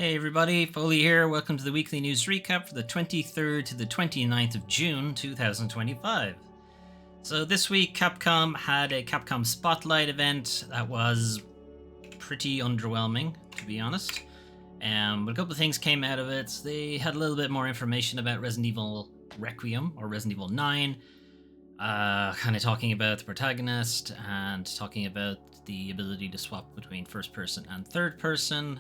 Hey everybody, Foley here. Welcome to the weekly news recap for the 23rd to the 29th of June 2025. So this week Capcom had a Capcom Spotlight event that was pretty underwhelming, to be honest. But a couple of things came out of it. They had a little bit more information about Resident Evil Requiem or Resident Evil 9. Kind of talking about the protagonist and talking about the ability to swap between first person and third person.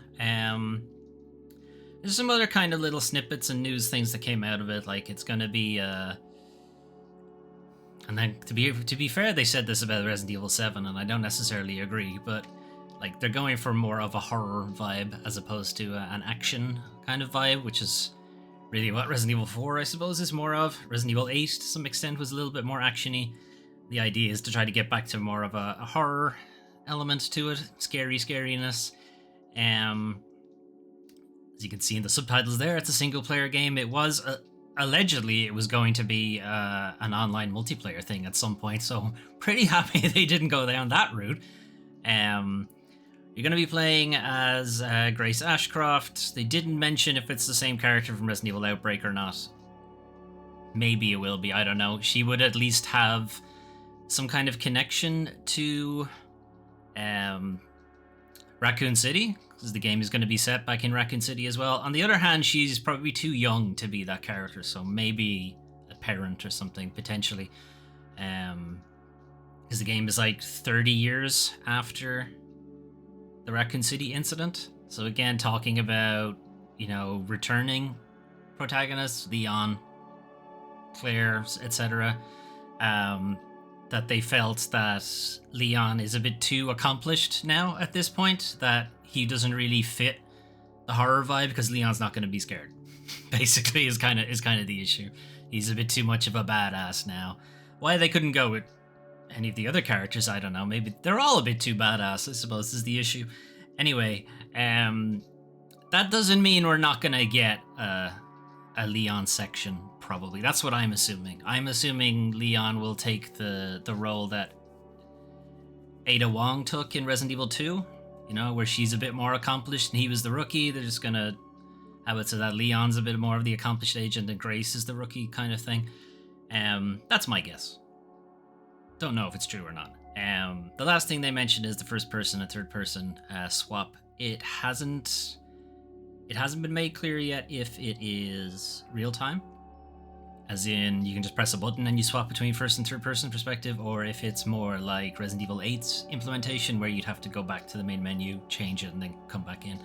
There's some other kind of little snippets and news things that came out of it, like it's going to be and then to be fair, they said this about Resident Evil 7 and I don't necessarily agree, but like they're going for more of a horror vibe as opposed to an action kind of vibe, which is really what Resident Evil 4 I suppose is more of. Resident Evil 8 to some extent was a little bit more actiony. The idea is to try to get back to more of a horror element to it, scariness. As you can see in the subtitles there, it's a single player game. It was allegedly it was going to be an online multiplayer thing at some point, so pretty happy they didn't go down that route. You're going to be playing as Grace Ashcroft. They didn't mention if it's the same character from Resident Evil Outbreak or not. Maybe it will be, I don't know. She would at least have some kind of connection to Raccoon City, because the game is going to be set back in Raccoon City as well. On the other hand, she's probably too young to be that character, so maybe a parent or something, potentially. Because the game is like 30 years after the Raccoon City incident. So again, talking about, returning protagonists, Leon, Claire, etc. That they felt that Leon is a bit too accomplished now at this point, that he doesn't really fit the horror vibe because Leon's not going to be scared. Basically is kind of the issue. He's a bit too much of a badass now. Why they couldn't go with any of the other characters, I don't know. Maybe they're all a bit too badass, I suppose, is the issue. Anyway, that doesn't mean we're not going to get a Leon section, probably. That's what I'm assuming. I'm assuming Leon will take the role that Ada Wong took in Resident Evil 2, where she's a bit more accomplished and he was the rookie. They're just going to have it so that Leon's a bit more of the accomplished agent and Grace is the rookie kind of thing. That's my guess. Don't know if it's true or not. The last thing they mentioned is the first person and third person swap. It hasn't been made clear yet if it is real time, as in you can just press a button and you swap between first and third person perspective, or if it's more like Resident Evil 8's implementation where you'd have to go back to the main menu, change it, and then come back in.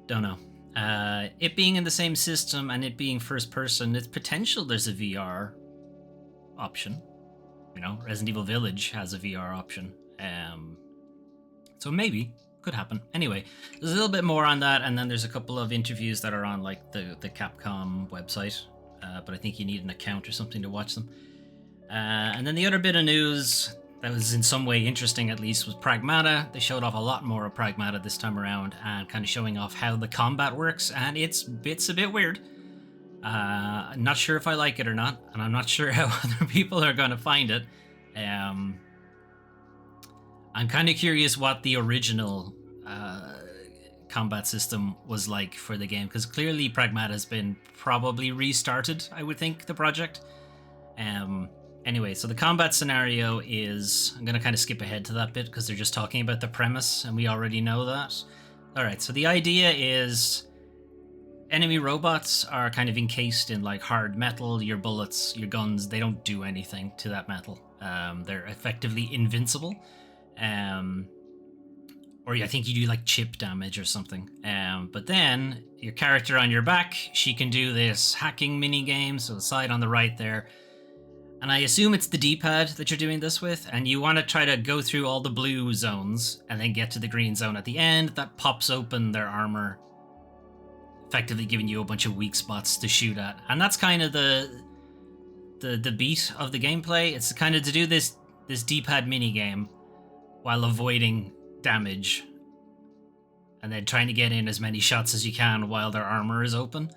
Don't know. It being in the same system and it being first person, it's potential there's a VR option. Resident Evil Village has a VR option. So maybe could happen. Anyway, there's a little bit more on that, and then there's a couple of interviews that are on like the Capcom website, but I think you need an account or something to watch them. And then the other bit of news that was in some way interesting, at least, was Pragmata. They showed off a lot more of Pragmata this time around, and kind of showing off how the combat works, and it's a bit weird. I'm not sure if I like it or not, and I'm not sure how other people are going to find it. I'm kind of curious what the original combat system was like for the game, because clearly Pragmata has been probably restarted, I would think, the project. Anyway, so the combat scenario is... I'm going to kind of skip ahead to that bit because they're just talking about the premise, and we already know that. Alright, so the idea is... enemy robots are kind of encased in like hard metal. Your bullets, your guns, they don't do anything to that metal. They're effectively invincible. Or I think you do like chip damage or something. But then your character on your back, she can do this hacking mini game. So the side on the right there. And I assume it's the D-pad that you're doing this with. And you want to try to go through all the blue zones and then get to the green zone at the end. That pops open their armor, effectively giving you a bunch of weak spots to shoot at. And that's kind of the beat of the gameplay. It's kind of to do this D-pad minigame while avoiding damage, and then trying to get in as many shots as you can while their armor is open.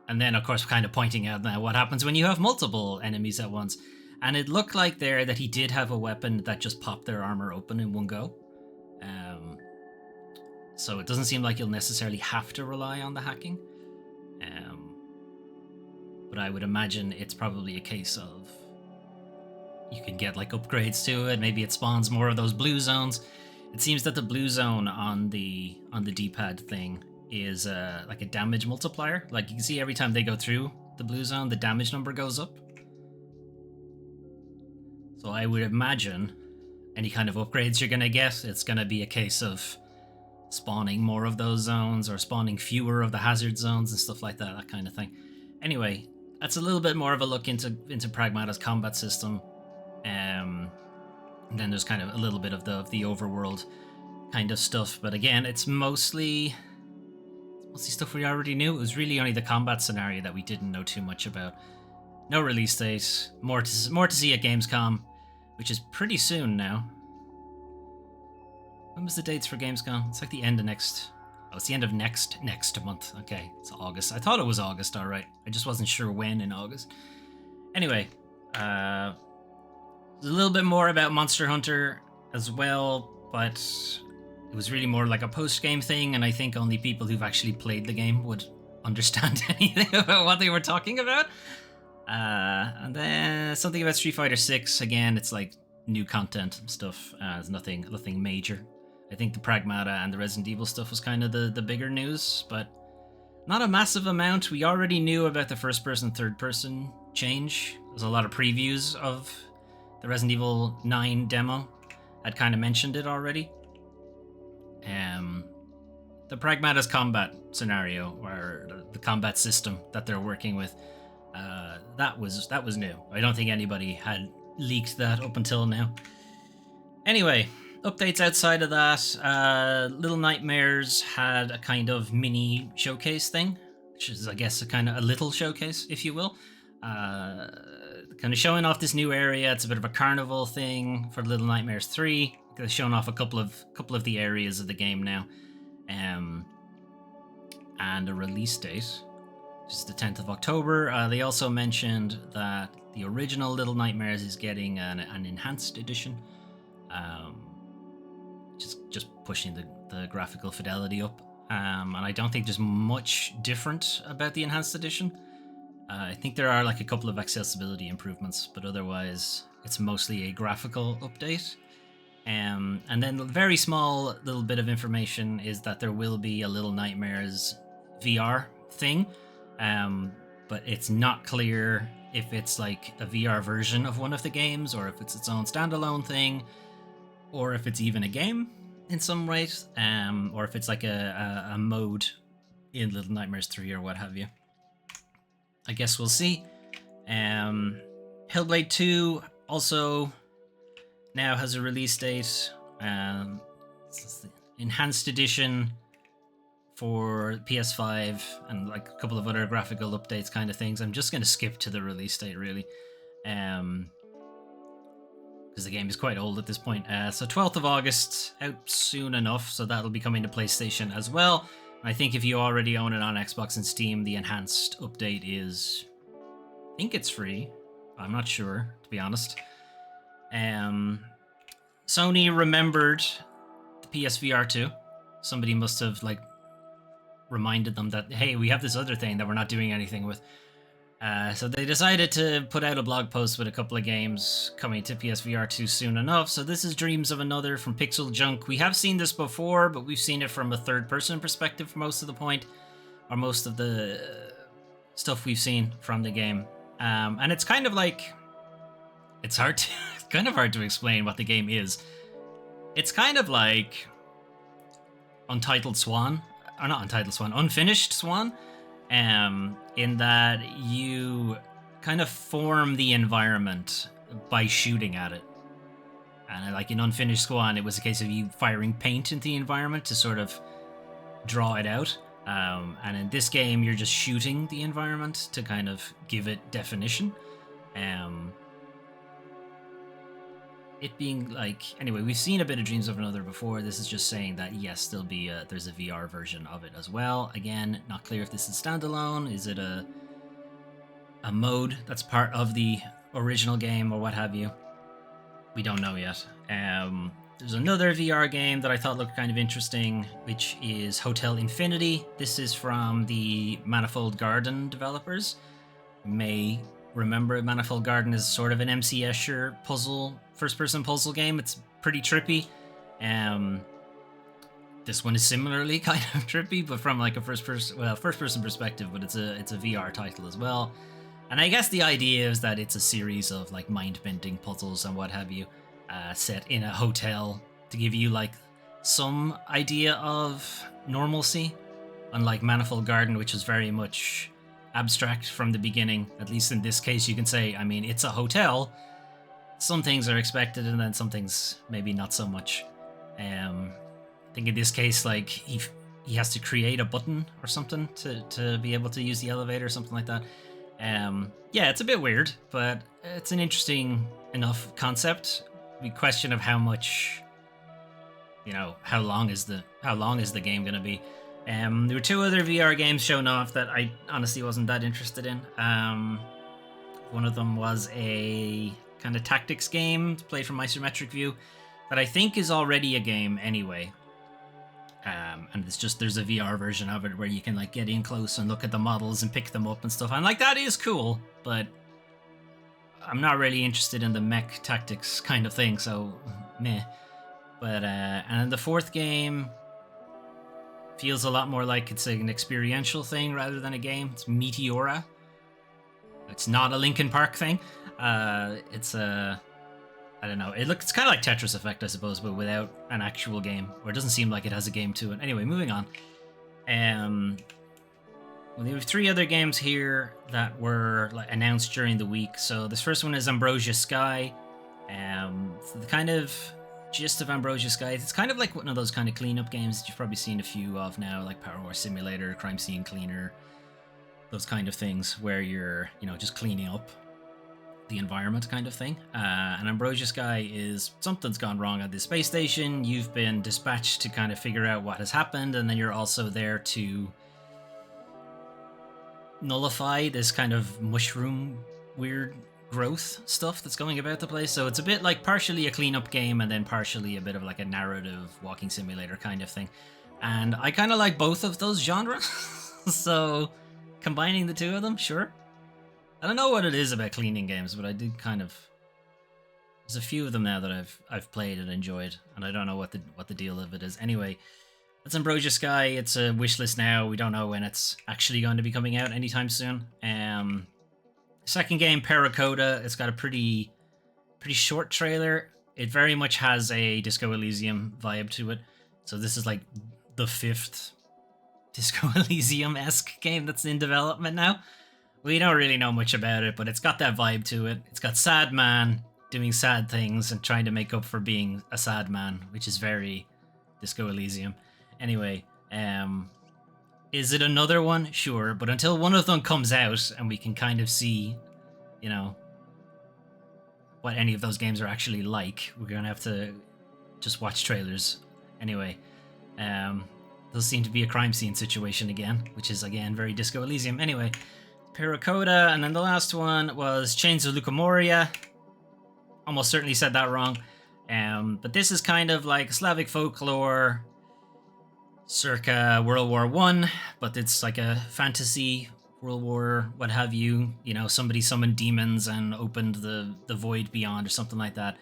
And then, of course, kind of pointing out now what happens when you have multiple enemies at once. And it looked like there that he did have a weapon that just popped their armor open in one go. so it doesn't seem like you'll necessarily have to rely on the hacking. But I would imagine it's probably a case of you can get like upgrades to it. Maybe it spawns more of those blue zones. It seems that the blue zone on the D-pad thing is like a damage multiplier. Like you can see every time they go through the blue zone, the damage number goes up. So I would imagine any kind of upgrades you're gonna get, it's gonna be a case of spawning more of those zones or spawning fewer of the hazard zones and stuff like that kind of thing. Anyway, that's a little bit more of a look into Pragmata's combat system. And then there's kind of a little bit of the overworld kind of stuff, but again, it's mostly stuff we already knew. It was really only the combat scenario that we didn't know too much about. No release date. More to see at Gamescom, which is pretty soon now. When was the dates for Gamescom? It's like the end of next. Oh, it's the end of next month. Okay, it's August. I thought it was August. All right, I just wasn't sure when in August. Anyway, there's a little bit more about Monster Hunter as well, but it was really more like a post-game thing, and I think only people who've actually played the game would understand anything about what they were talking about. And then something about Street Fighter 6. Again, it's like new content and stuff. There's nothing major. I think the Pragmata and the Resident Evil stuff was kind of the bigger news, but not a massive amount. We already knew about the first-person, third-person change. There's a lot of previews of the Resident Evil 9 demo. I'd kind of mentioned it already. The Pragmata's combat scenario, or the combat system that they're working with, that was new. I don't think anybody had leaked that up until now. Anyway, updates outside of that. Little Nightmares had a kind of mini showcase thing, which is, I guess, a little showcase, if you will. Kind of showing off this new area. It's a bit of a carnival thing for Little Nightmares 3. They're showing off a couple of the areas of the game now, and a release date, which is the 10th of October. They also mentioned that the original Little Nightmares is getting an enhanced edition, just pushing the graphical fidelity up. And I don't think there's much different about the enhanced edition. I think there are like a couple of accessibility improvements, but otherwise it's mostly a graphical update. And then a very small little bit of information is that there will be a Little Nightmares VR thing, but it's not clear if it's like a VR version of one of the games, or if it's its own standalone thing, or if it's even a game in some way, or if it's like a mode in Little Nightmares 3 or what have you. I guess we'll see. Hellblade 2 also now has a release date. It's the enhanced edition for PS5 and like a couple of other graphical updates kind of things. I'm just going to skip to the release date, really, because the game is quite old at this point. So 12th of August, out soon enough, so that'll be coming to PlayStation as well. I think if you already own it on Xbox and Steam, the enhanced update is, I think it's free. I'm not sure, to be honest. Sony remembered the PSVR 2. Somebody must have like reminded them that, hey, we have this other thing that we're not doing anything with. So they decided to put out a blog post with a couple of games coming to PSVR 2 soon enough. So this is Dreams of Another from Pixel Junk. We have seen this before, but we've seen it from a third-person perspective for most of the point, or most of the stuff we've seen from the game. And it's kind of like, it's kind of hard to explain what the game is. It's kind of like Untitled Swan, or not Untitled Swan, Unfinished Swan. In that you kind of form the environment by shooting at it. And like in Unfinished Swan, it was a case of you firing paint into the environment to sort of draw it out. And in this game, you're just shooting the environment to kind of give it definition. It being like, anyway, we've seen a bit of Dreams of Another before. This is just saying that yes, there's a VR version of it as well. Again, not clear if this is standalone. Is it a mode that's part of the original game or what have you? We don't know yet. There's another VR game that I thought looked kind of interesting, which is Hotel Infinity. This is from the Manifold Garden developers. You may remember Manifold Garden is sort of an MC Escher puzzle, first-person puzzle game. It's pretty trippy. This one is similarly kind of trippy, but from like a first-person perspective. But it's a VR title as well. And I guess the idea is that it's a series of like mind-bending puzzles and what have you. Set in a hotel to give you like some idea of normalcy, unlike Manifold Garden, which is very much abstract from the beginning. At least in this case, you can say, I mean, it's a hotel. Some things are expected, and then some things maybe not so much. I think in this case, like he has to create a button or something to be able to use the elevator or something like that. Yeah, it's a bit weird, but it's an interesting enough concept. The question of how much, how long is the game gonna be? There were two other VR games shown off that I honestly wasn't that interested in. One of them was a kind of tactics game played from isometric view that I think is already a game anyway. And there's a VR version of it where you can like get in close and look at the models and pick them up and stuff. And like that is cool, but I'm not really interested in the mech tactics kind of thing, so meh. But and the fourth game feels a lot more like it's an experiential thing rather than a game. It's Meteora. It's not a Linkin Park thing. It's a I don't know. It's kind of like Tetris Effect, I suppose, but without an actual game. Or it doesn't seem like it has a game to it. Anyway, moving on. Well, there were three other games here that were announced during the week. So this first one is Ambrosia Sky. The kind of gist of Ambrosia Sky, it's kind of like one of those kind of cleanup games that you've probably seen a few of now, like Power Wash Simulator, Crime Scene Cleaner, those kind of things where you're, just cleaning up the environment kind of thing. And Ambrosia Sky is something's gone wrong at this space station. You've been dispatched to kind of figure out what has happened, and then you're also there to nullify this kind of mushroom weird growth stuff that's going about the place. So it's a bit like partially a cleanup game and then partially a bit of like a narrative walking simulator kind of thing. And I kind of like both of those genres. So combining the two of them, sure. I don't know what it is about cleaning games, but I did there's a few of them now that I've played and enjoyed, and I don't know what the deal of it is. Anyway, that's Ambrosia Sky. It's a wishlist now. We don't know when it's actually going to be coming out anytime soon. Second game, Paracoda. It's got a pretty short trailer. It very much has a Disco Elysium vibe to it. So this is like the fifth Disco Elysium-esque game that's in development now. We don't really know much about it, but it's got that vibe to it. It's got sad man doing sad things and trying to make up for being a sad man, which is very Disco Elysium. Anyway, is it another one? Sure, but until one of them comes out and we can kind of see, what any of those games are actually like, we're going to have to just watch trailers. Anyway, those seem to be a crime scene situation again, which is, again, very Disco Elysium. Anyway, Paracoda, and then the last one was Chains of Lucamoria. Almost certainly said that wrong. But this is kind of like Slavic folklore circa World War One, but it's like a fantasy World War, what have you. Somebody summoned demons and opened the void beyond or something like that.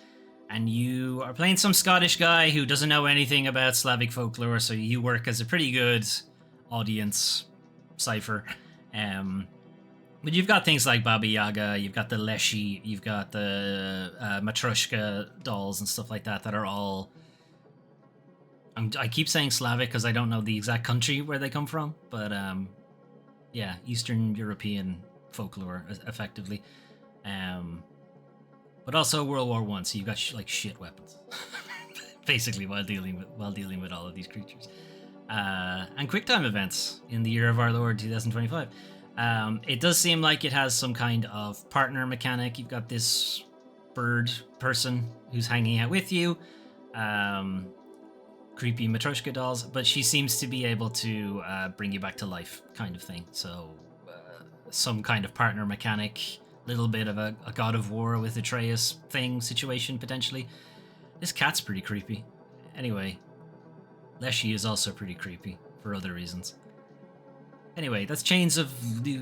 And you are playing some Scottish guy who doesn't know anything about Slavic folklore, so you work as a pretty good audience cipher. But you've got things like Baba Yaga, you've got the Leshy, you've got the Matryoshka dolls and stuff like that are all... I keep saying Slavic because I don't know the exact country where they come from, but yeah, Eastern European folklore, effectively. But also World War One, so you've got shit weapons, basically, while dealing with all of these creatures. And QuickTime events in the year of our Lord 2025. It does seem like it has some kind of partner mechanic. You've got this bird person who's hanging out with you. Creepy Matryoshka dolls, but she seems to be able to bring you back to life kind of thing. So some kind of partner mechanic, little bit of a God of War with Atreus thing situation potentially. This cat's pretty creepy. Anyway, Leshy is also pretty creepy for other reasons. Anyway, that's Chains of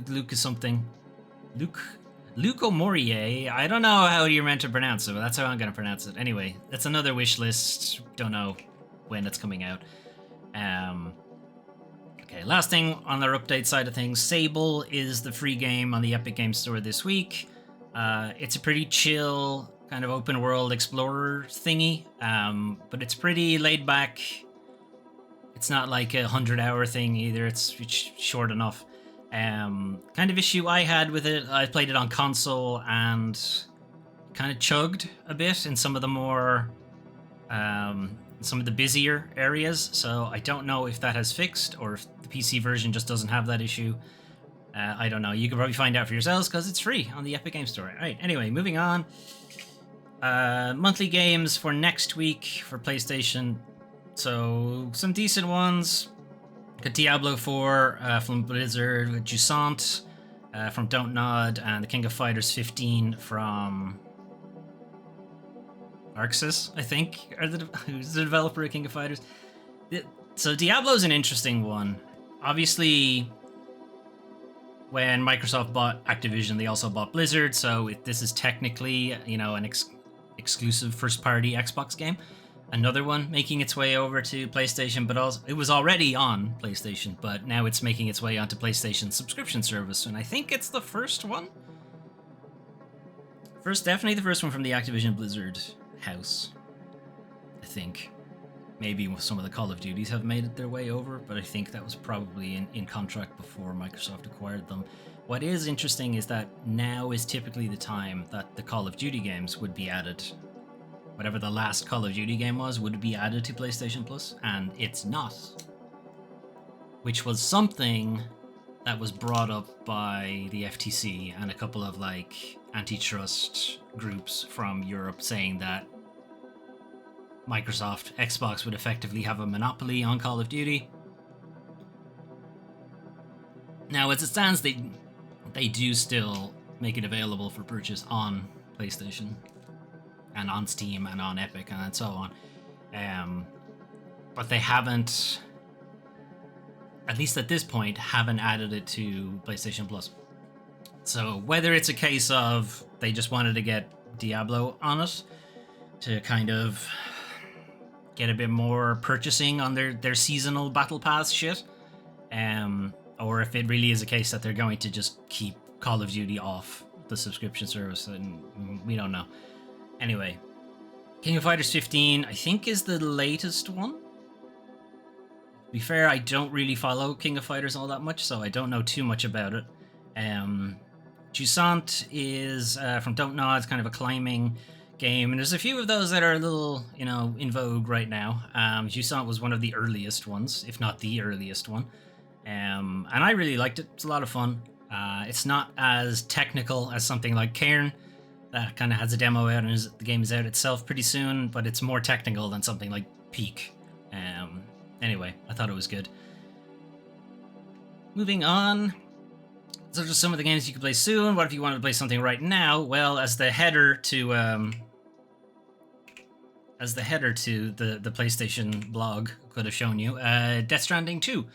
Lucas something. Luke O'Morier. I don't know how you're meant to pronounce it, but that's how I'm going to pronounce it. Anyway, that's another wish list. Don't know when it's coming out. Okay, last thing on their update side of things. Sable is the free game on the Epic Games Store this week. It's a pretty chill kind of open world explorer thingy, but it's pretty laid back. It's not like a 100-hour thing either. It's short enough. Kind of issue I had with it, I played it on console and kind of chugged a bit in some of the more some of the busier areas, so I don't know if that has fixed or if the PC version just doesn't have that issue. I don't know. You can probably find out for yourselves because it's free on the Epic Games Store. All right, anyway, moving on. Monthly games for next week for PlayStation. So some decent ones. Got Diablo 4 from Blizzard, with Jusant from Don't Nod, and the King of Fighters 15 from Arxis, I think, who's the developer of King of Fighters. So Diablo's an interesting one. Obviously, when Microsoft bought Activision, they also bought Blizzard, so this is technically, an exclusive first-party Xbox game. Another one making its way over to PlayStation, but also it was already on PlayStation, but now it's making its way onto PlayStation subscription service, and I think it's the first one. Definitely the first one from the Activision Blizzard house, I think. Maybe some of the Call of Duties have made it their way over, but I think that was probably in contract before Microsoft acquired them. What is interesting is that now is typically the time that the Call of Duty games would be added. Whatever the last Call of Duty game was would be added to PlayStation Plus, and it's not. Which was something that was brought up by the FTC and a couple of antitrust groups from Europe saying that Microsoft Xbox would effectively have a monopoly on Call of Duty. Now, as it stands, they do still make it available for purchase on PlayStation and on Steam and on Epic and so on. But they haven't, at least at this point, haven't added it to PlayStation Plus. So whether it's a case of they just wanted to get Diablo on it to kind of get a bit more purchasing on their seasonal Battle Pass shit, or if it really is a case that they're going to just keep Call of Duty off the subscription service, and we don't know. Anyway, King of Fighters 15, I think, is the latest one. To be fair, I don't really follow King of Fighters all that much, so I don't know too much about it. Jusant is from Don't Know. It's kind of a climbing game, and there's a few of those that are a little, in vogue right now. Jusant was one of the earliest ones, if not the earliest one. And I really liked it. It's a lot of fun. It's not as technical as something like Cairn, that kind of has a demo out and the game is out itself pretty soon, but it's more technical than something like Peak. Anyway, I thought it was good. Moving on. So just some of the games you can play soon. What if you wanted to play something right now? Well, as the header to the PlayStation blog could have shown you, Death Stranding 2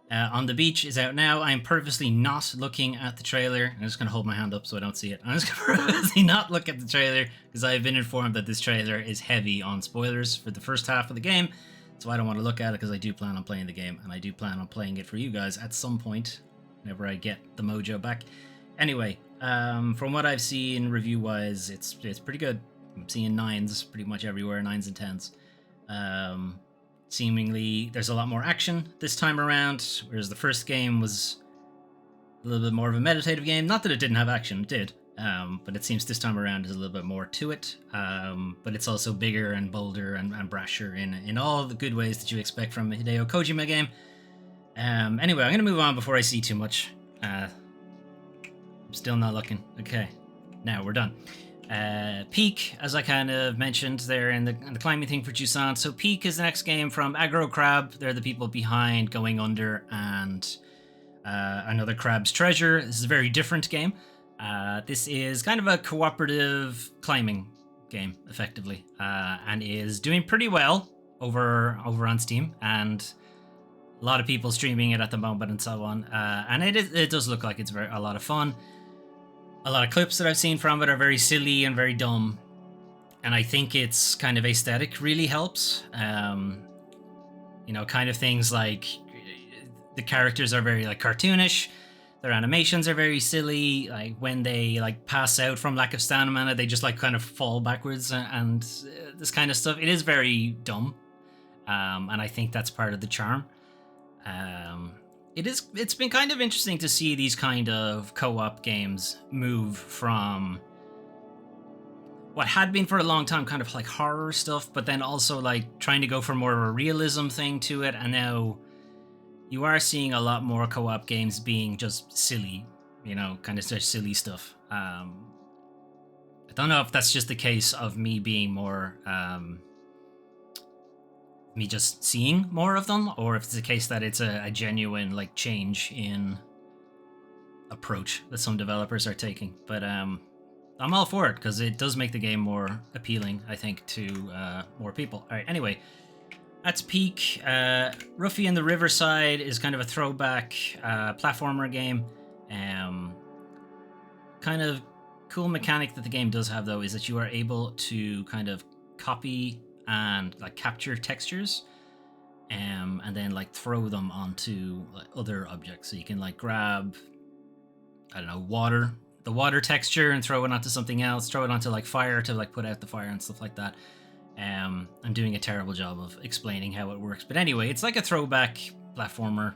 on the Beach is out now. I'm purposely not looking at the trailer. I'm just going to hold my hand up so I don't see it. I'm just going to purposely not look at the trailer because I've been informed that this trailer is heavy on spoilers for the first half of the game. So I don't want to look at it because I do plan on playing the game, and I do plan on playing it for you guys at some point whenever I get the mojo back. Anyway, from what I've seen review-wise, it's pretty good. I'm seeing 9s pretty much everywhere, 9s and 10s. Seemingly, there's a lot more action this time around, whereas the first game was a little bit more of a meditative game. Not that it didn't have action, it did, but it seems this time around there's a little bit more to it. But it's also bigger and bolder and brasher in all the good ways that you expect from a Hideo Kojima game. Anyway, I'm going to move on before I see too much. I'm still not looking. Okay, now we're done. Peak, as I kind of mentioned there in the climbing thing for Jusant. So Peak is the next game from Aggro Crab. They're the people behind Going Under and Another Crab's Treasure. This is a very different game. This is kind of a cooperative climbing game effectively, and is doing pretty well over on Steam, and a lot of people streaming it at the moment and so on. And it does look like it's a lot of fun. A lot of clips that I've seen from it are very silly and very dumb, and I think its kind of aesthetic really helps. Kind of things like the characters are very like cartoonish. Their animations are very silly. Like when they like pass out from lack of stamina, they just like kind of fall backwards and this kind of stuff. It is very dumb, and I think that's part of the charm. It's been kind of interesting to see these kind of co-op games move from what had been for a long time kind of like horror stuff, but then also like trying to go for more of a realism thing to it, and now you are seeing a lot more co-op games being just silly, kind of just silly stuff. I don't know if that's just the case of me being more me just seeing more of them, or if it's the case that it's a genuine like change in approach that some developers are taking. But I'm all for it because it does make the game more appealing, I think, to more people. All right, anyway, that's Peak. Ruffy and the Riverside is kind of a throwback platformer game. Kind of cool mechanic that the game does have, though, is that you are able to kind of copy and like capture textures, and then like throw them onto like other objects. So you can like grab, I don't know, the water texture and throw it onto something else, throw it onto like fire to like put out the fire and stuff like that. I'm doing a terrible job of explaining how it works, but anyway, it's like a throwback platformer.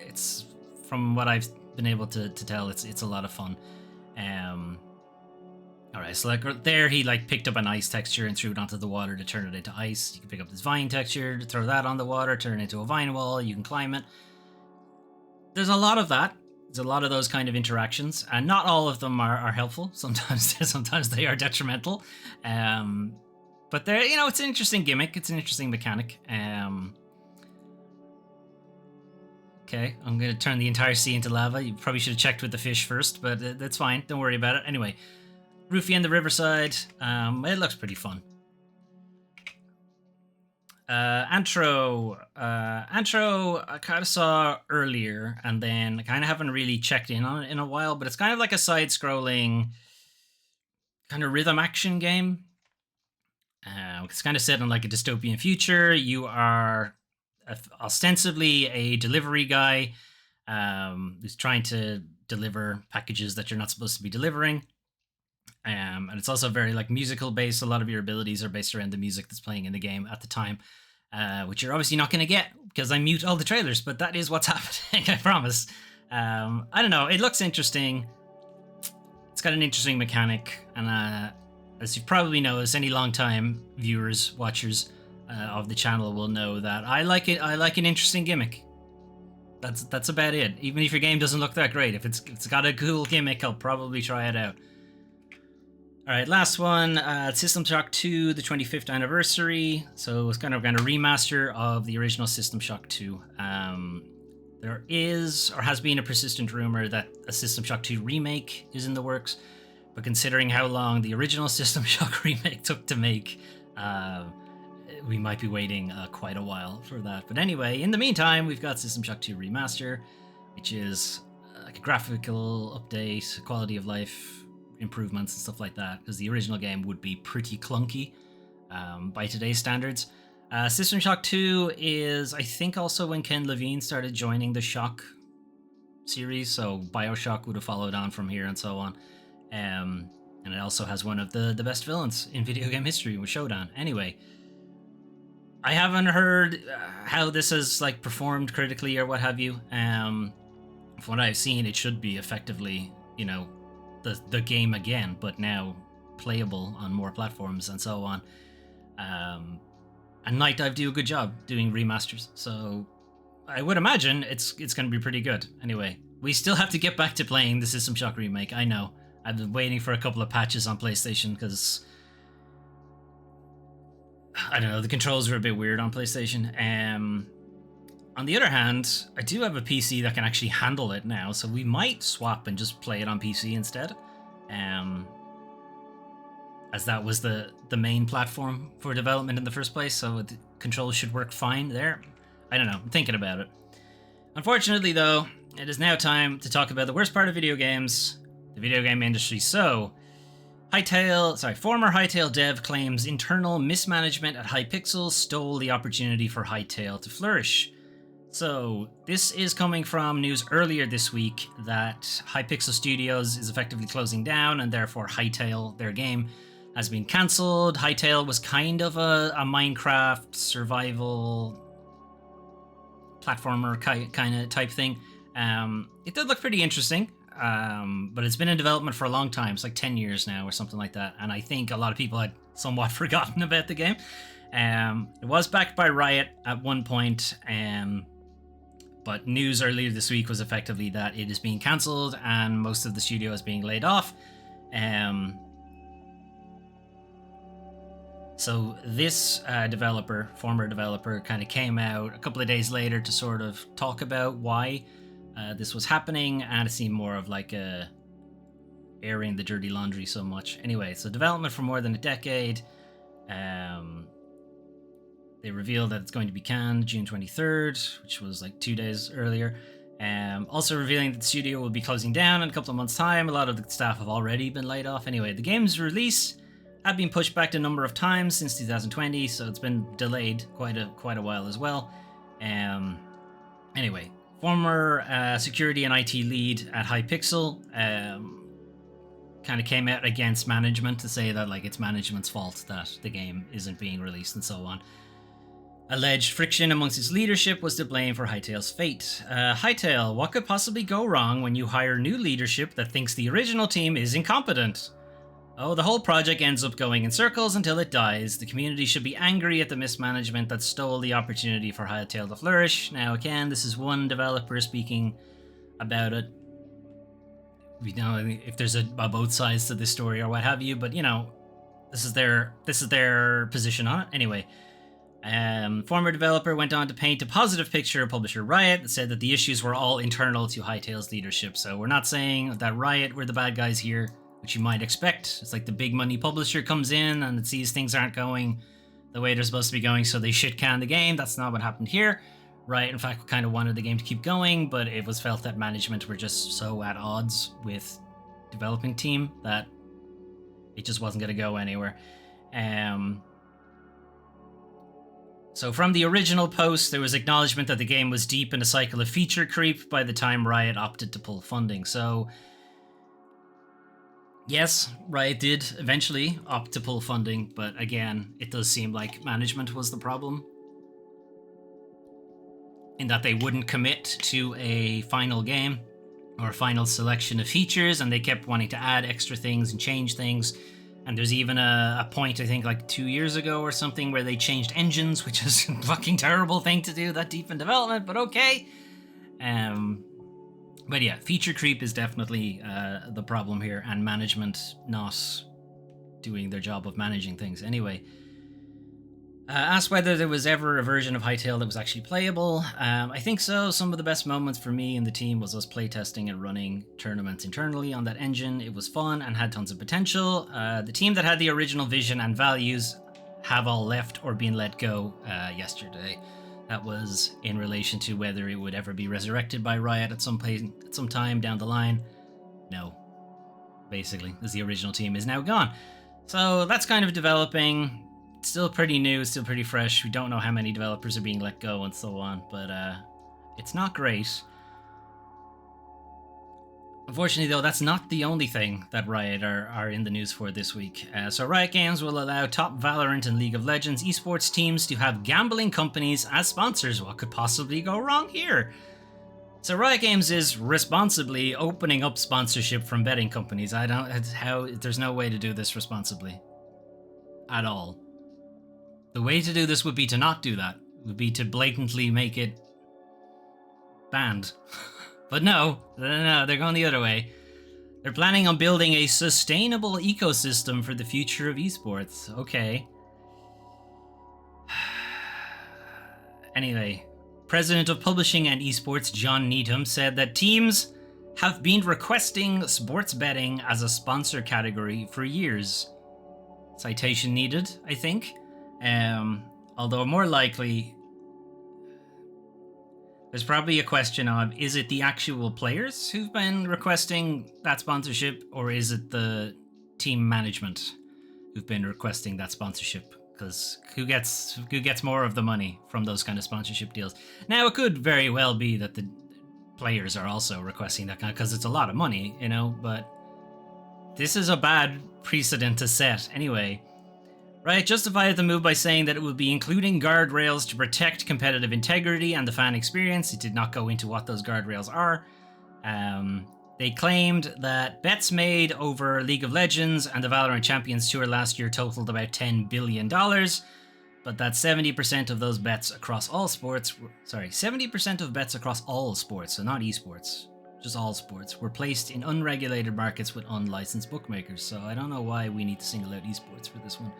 It's, from what I've been able to tell, it's a lot of fun. All right, so like there, he like picked up an ice texture and threw it onto the water to turn it into ice. You can pick up this vine texture, throw that on the water, turn it into a vine wall. You can climb it. There's a lot of that. There's a lot of those kind of interactions, and not all of them are helpful. Sometimes they are detrimental. But they're, it's an interesting gimmick. It's an interesting mechanic. Okay, I'm going to turn the entire sea into lava. You probably should have checked with the fish first, but that's fine. Don't worry about it. Anyway, Rufy and the Riverside. It looks pretty fun. Antro I kind of saw earlier, and then I kind of haven't really checked in on it in a while, but it's kind of like a side-scrolling kind of rhythm action game. It's kind of set in like a dystopian future. You are ostensibly a delivery guy who's trying to deliver packages that you're not supposed to be delivering. And it's also very like musical based. A lot of your abilities are based around the music that's playing in the game at the time, which you're obviously not going to get because I mute all the trailers, but that is what's happening, I promise. I don't know. It looks interesting. It's got an interesting mechanic, and as you've probably noticed, any long-time viewers, watchers of the channel will know that I like it. I like an interesting gimmick. That's about it. Even if your game doesn't look that great, if it's got a cool gimmick, I'll probably try it out. All right, last one, System Shock 2, the 25th anniversary. So it's kind of a remaster of the original System Shock 2. There is, or has been, a persistent rumor that a System Shock 2 remake is in the works. But considering how long the original System Shock remake took to make, we might be waiting quite a while for that. But anyway, in the meantime, we've got System Shock 2 Remaster, which is like a graphical update, quality of life improvements and stuff like that, because the original game would be pretty clunky by today's standards. System Shock 2 is, I think, also when Ken Levine started joining the Shock series, so Bioshock would have followed on from here and so on. And it also has one of the best villains in video game history with Shodan. Anyway, I haven't heard how this has like performed critically or what have you. From what I've seen, it should be effectively, the game again, but now playable on more platforms and so on. And Night Dive do a good job doing remasters, so I would imagine it's going to be pretty good. Anyway, we still have to get back to playing the System Shock remake. I know. I've been waiting for a couple of patches on PlayStation because I don't know, the controls are a bit weird on PlayStation. On the other hand, I do have a PC that can actually handle it now, so we might swap and just play it on PC instead. as that was the main platform for development in the first place, so the controls should work fine there. I don't know, I'm thinking about it. Unfortunately, though, it is now time to talk about the worst part of video games, the video game industry. So, former Hytale dev claims internal mismanagement at Hypixel stole the opportunity for Hytale to flourish. So, this is coming from news earlier this week that Hypixel Studios is effectively closing down, and therefore Hytale, their game, has been cancelled. Hytale was kind of a Minecraft survival platformer kind of type thing. It did look pretty interesting, but it's been in development for a long time. It's like 10 years now or something like that, and I think a lot of people had somewhat forgotten about the game. It was backed by Riot at one point, but news earlier this week was effectively that it is being cancelled and most of the studio is being laid off. So this former developer, kind of came out a couple of days later to sort of talk about why this was happening, and it seemed more of like a airing the dirty laundry so much. Anyway, so development for more than a decade. They revealed that it's going to be canned June 23rd, which was like 2 days earlier. Also revealing that the studio will be closing down in a couple of months' time. A lot of the staff have already been laid off. Anyway, the game's release had been pushed back a number of times since 2020, so it's been delayed quite a while as well. Anyway, former security and IT lead at Hypixel kind of came out against management to say that like it's management's fault that the game isn't being released and so on. Alleged friction amongst its leadership was to blame for Hytale's fate. Hytale, what could possibly go wrong when you hire new leadership that thinks the original team is incompetent? Oh, the whole project ends up going in circles until it dies. The community should be angry at the mismanagement that stole the opportunity for Hytale to flourish. Now, again, this is one developer speaking about it. We know if there's both sides to this story or what have you, but you know, this is their position on it. Anyway, former developer went on to paint a positive picture of publisher Riot that said that the issues were all internal to Hytale's leadership. So we're not saying that Riot were the bad guys here, which you might expect. It's like the big money publisher comes in and it sees things aren't going the way they're supposed to be going, so they shit can the game. That's not what happened here. Riot, in fact, kind of wanted the game to keep going, but it was felt that management were just so at odds with developing team that it just wasn't going to go anywhere. So from the original post, there was acknowledgement that the game was deep in a cycle of feature creep by the time Riot opted to pull funding. So yes, Riot did eventually opt to pull funding, but again, it does seem like management was the problem, in that they wouldn't commit to a final game or a final selection of features, and they kept wanting to add extra things and change things. And there's even a point, I think like 2 years ago or something, where they changed engines, which is a fucking terrible thing to do that deep in development, but okay. But yeah, feature creep is definitely the problem here, and management not doing their job of managing things. Anyway, asked whether there was ever a version of Hytale that was actually playable. I think so. Some of the best moments for me and the team was us playtesting and running tournaments internally on that engine. It was fun and had tons of potential. The team that had the original vision and values have all left or been let go yesterday. That was in relation to whether it would ever be resurrected by Riot at some time down the line. No. Basically, as the original team is now gone. So that's kind of developing. It's still pretty new, still pretty fresh. We don't know how many developers are being let go and so on, but it's not great. Unfortunately, though, that's not the only thing that Riot are in the news for this week. So Riot Games will allow top Valorant and League of Legends esports teams to have gambling companies as sponsors. What could possibly go wrong here? So Riot Games is responsibly opening up sponsorship from betting companies. There's no way to do this responsibly. At all. The way to do this would be to not do that. It would be to blatantly make it banned. But no, they're going the other way. They're planning on building a sustainable ecosystem for the future of esports. Okay. Anyway, President of Publishing and Esports John Needham said that teams have been requesting sports betting as a sponsor category for years. citation needed, I think. Although more likely, there's probably a question of, is it the actual players who've been requesting that sponsorship, or is it the team management who've been requesting that sponsorship? Because who gets more of the money from those kind of sponsorship deals? Now, it could very well be that the players are also requesting that kind, because it's a lot of money, you know, but this is a bad precedent to set. Anyway, Riot justified the move by saying that it would be including guardrails to protect competitive integrity and the fan experience. It did not go into what those guardrails are. They claimed that bets made over League of Legends and the Valorant Champions Tour last year totaled about $10 billion, but that 70% of those bets across all sports, 70% of bets across all sports, so not esports, just all sports, were placed in unregulated markets with unlicensed bookmakers. So I don't know why we need to single out esports for this one.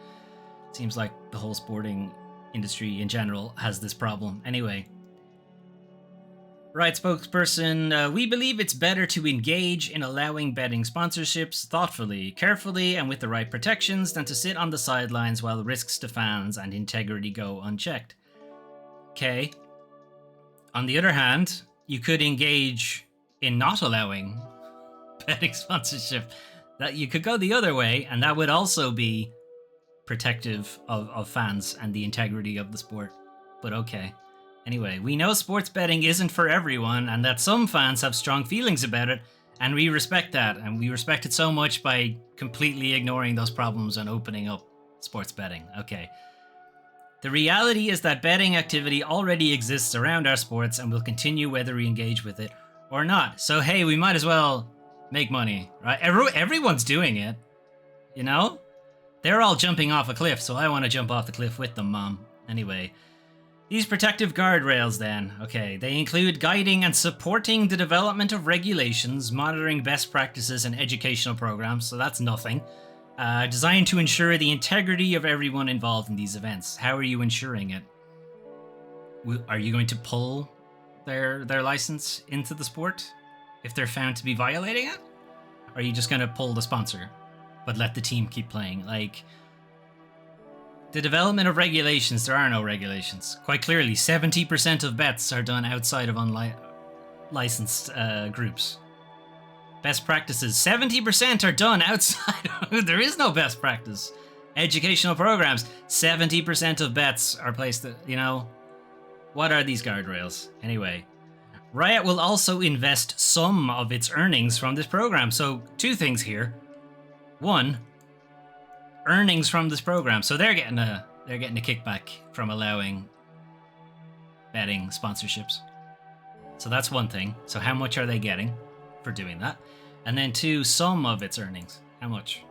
Seems like the whole sporting industry in general has this problem. Anyway, Riot spokesperson, we believe it's better to engage in allowing betting sponsorships thoughtfully, carefully, and with the right protections than to sit on the sidelines while risks to fans and integrity go unchecked. Okay. On the other hand, you could engage in not allowing betting sponsorship. That you could go the other way, and that would also be protective of fans and the integrity of the sport. But okay. Anyway, we know sports betting isn't for everyone, and that some fans have strong feelings about it, and we respect that, and we respect it so much by completely ignoring those problems and opening up sports betting. Okay. The reality is that betting activity already exists around our sports and will continue whether we engage with it or not. So hey, we might as well make money, right? Everyone's doing it, you know? They're all jumping off a cliff, so I want to jump off the cliff with them, Mom. Anyway, these protective guardrails then. Okay, they include guiding and supporting the development of regulations, monitoring best practices and educational programs, so that's nothing. Designed to ensure the integrity of everyone involved in these events. How are you ensuring it? Are you going to pull their license into the sport if they're found to be violating it? Or are you just going to pull the sponsor but let the team keep playing? Like, the development of regulations, there are no regulations. Quite clearly, 70% of bets are done outside of unlicensed groups. Best practices, 70% are done outside. There is no best practice. Educational programs, 70% of bets are placed, you know. What are these guardrails? Anyway, Riot will also invest some of its earnings from this program. So, two things here. One, earnings from this program. So they're getting a kickback from allowing betting sponsorships. So that's one thing. So how much are they getting for doing that? And then two, some of its earnings. How much?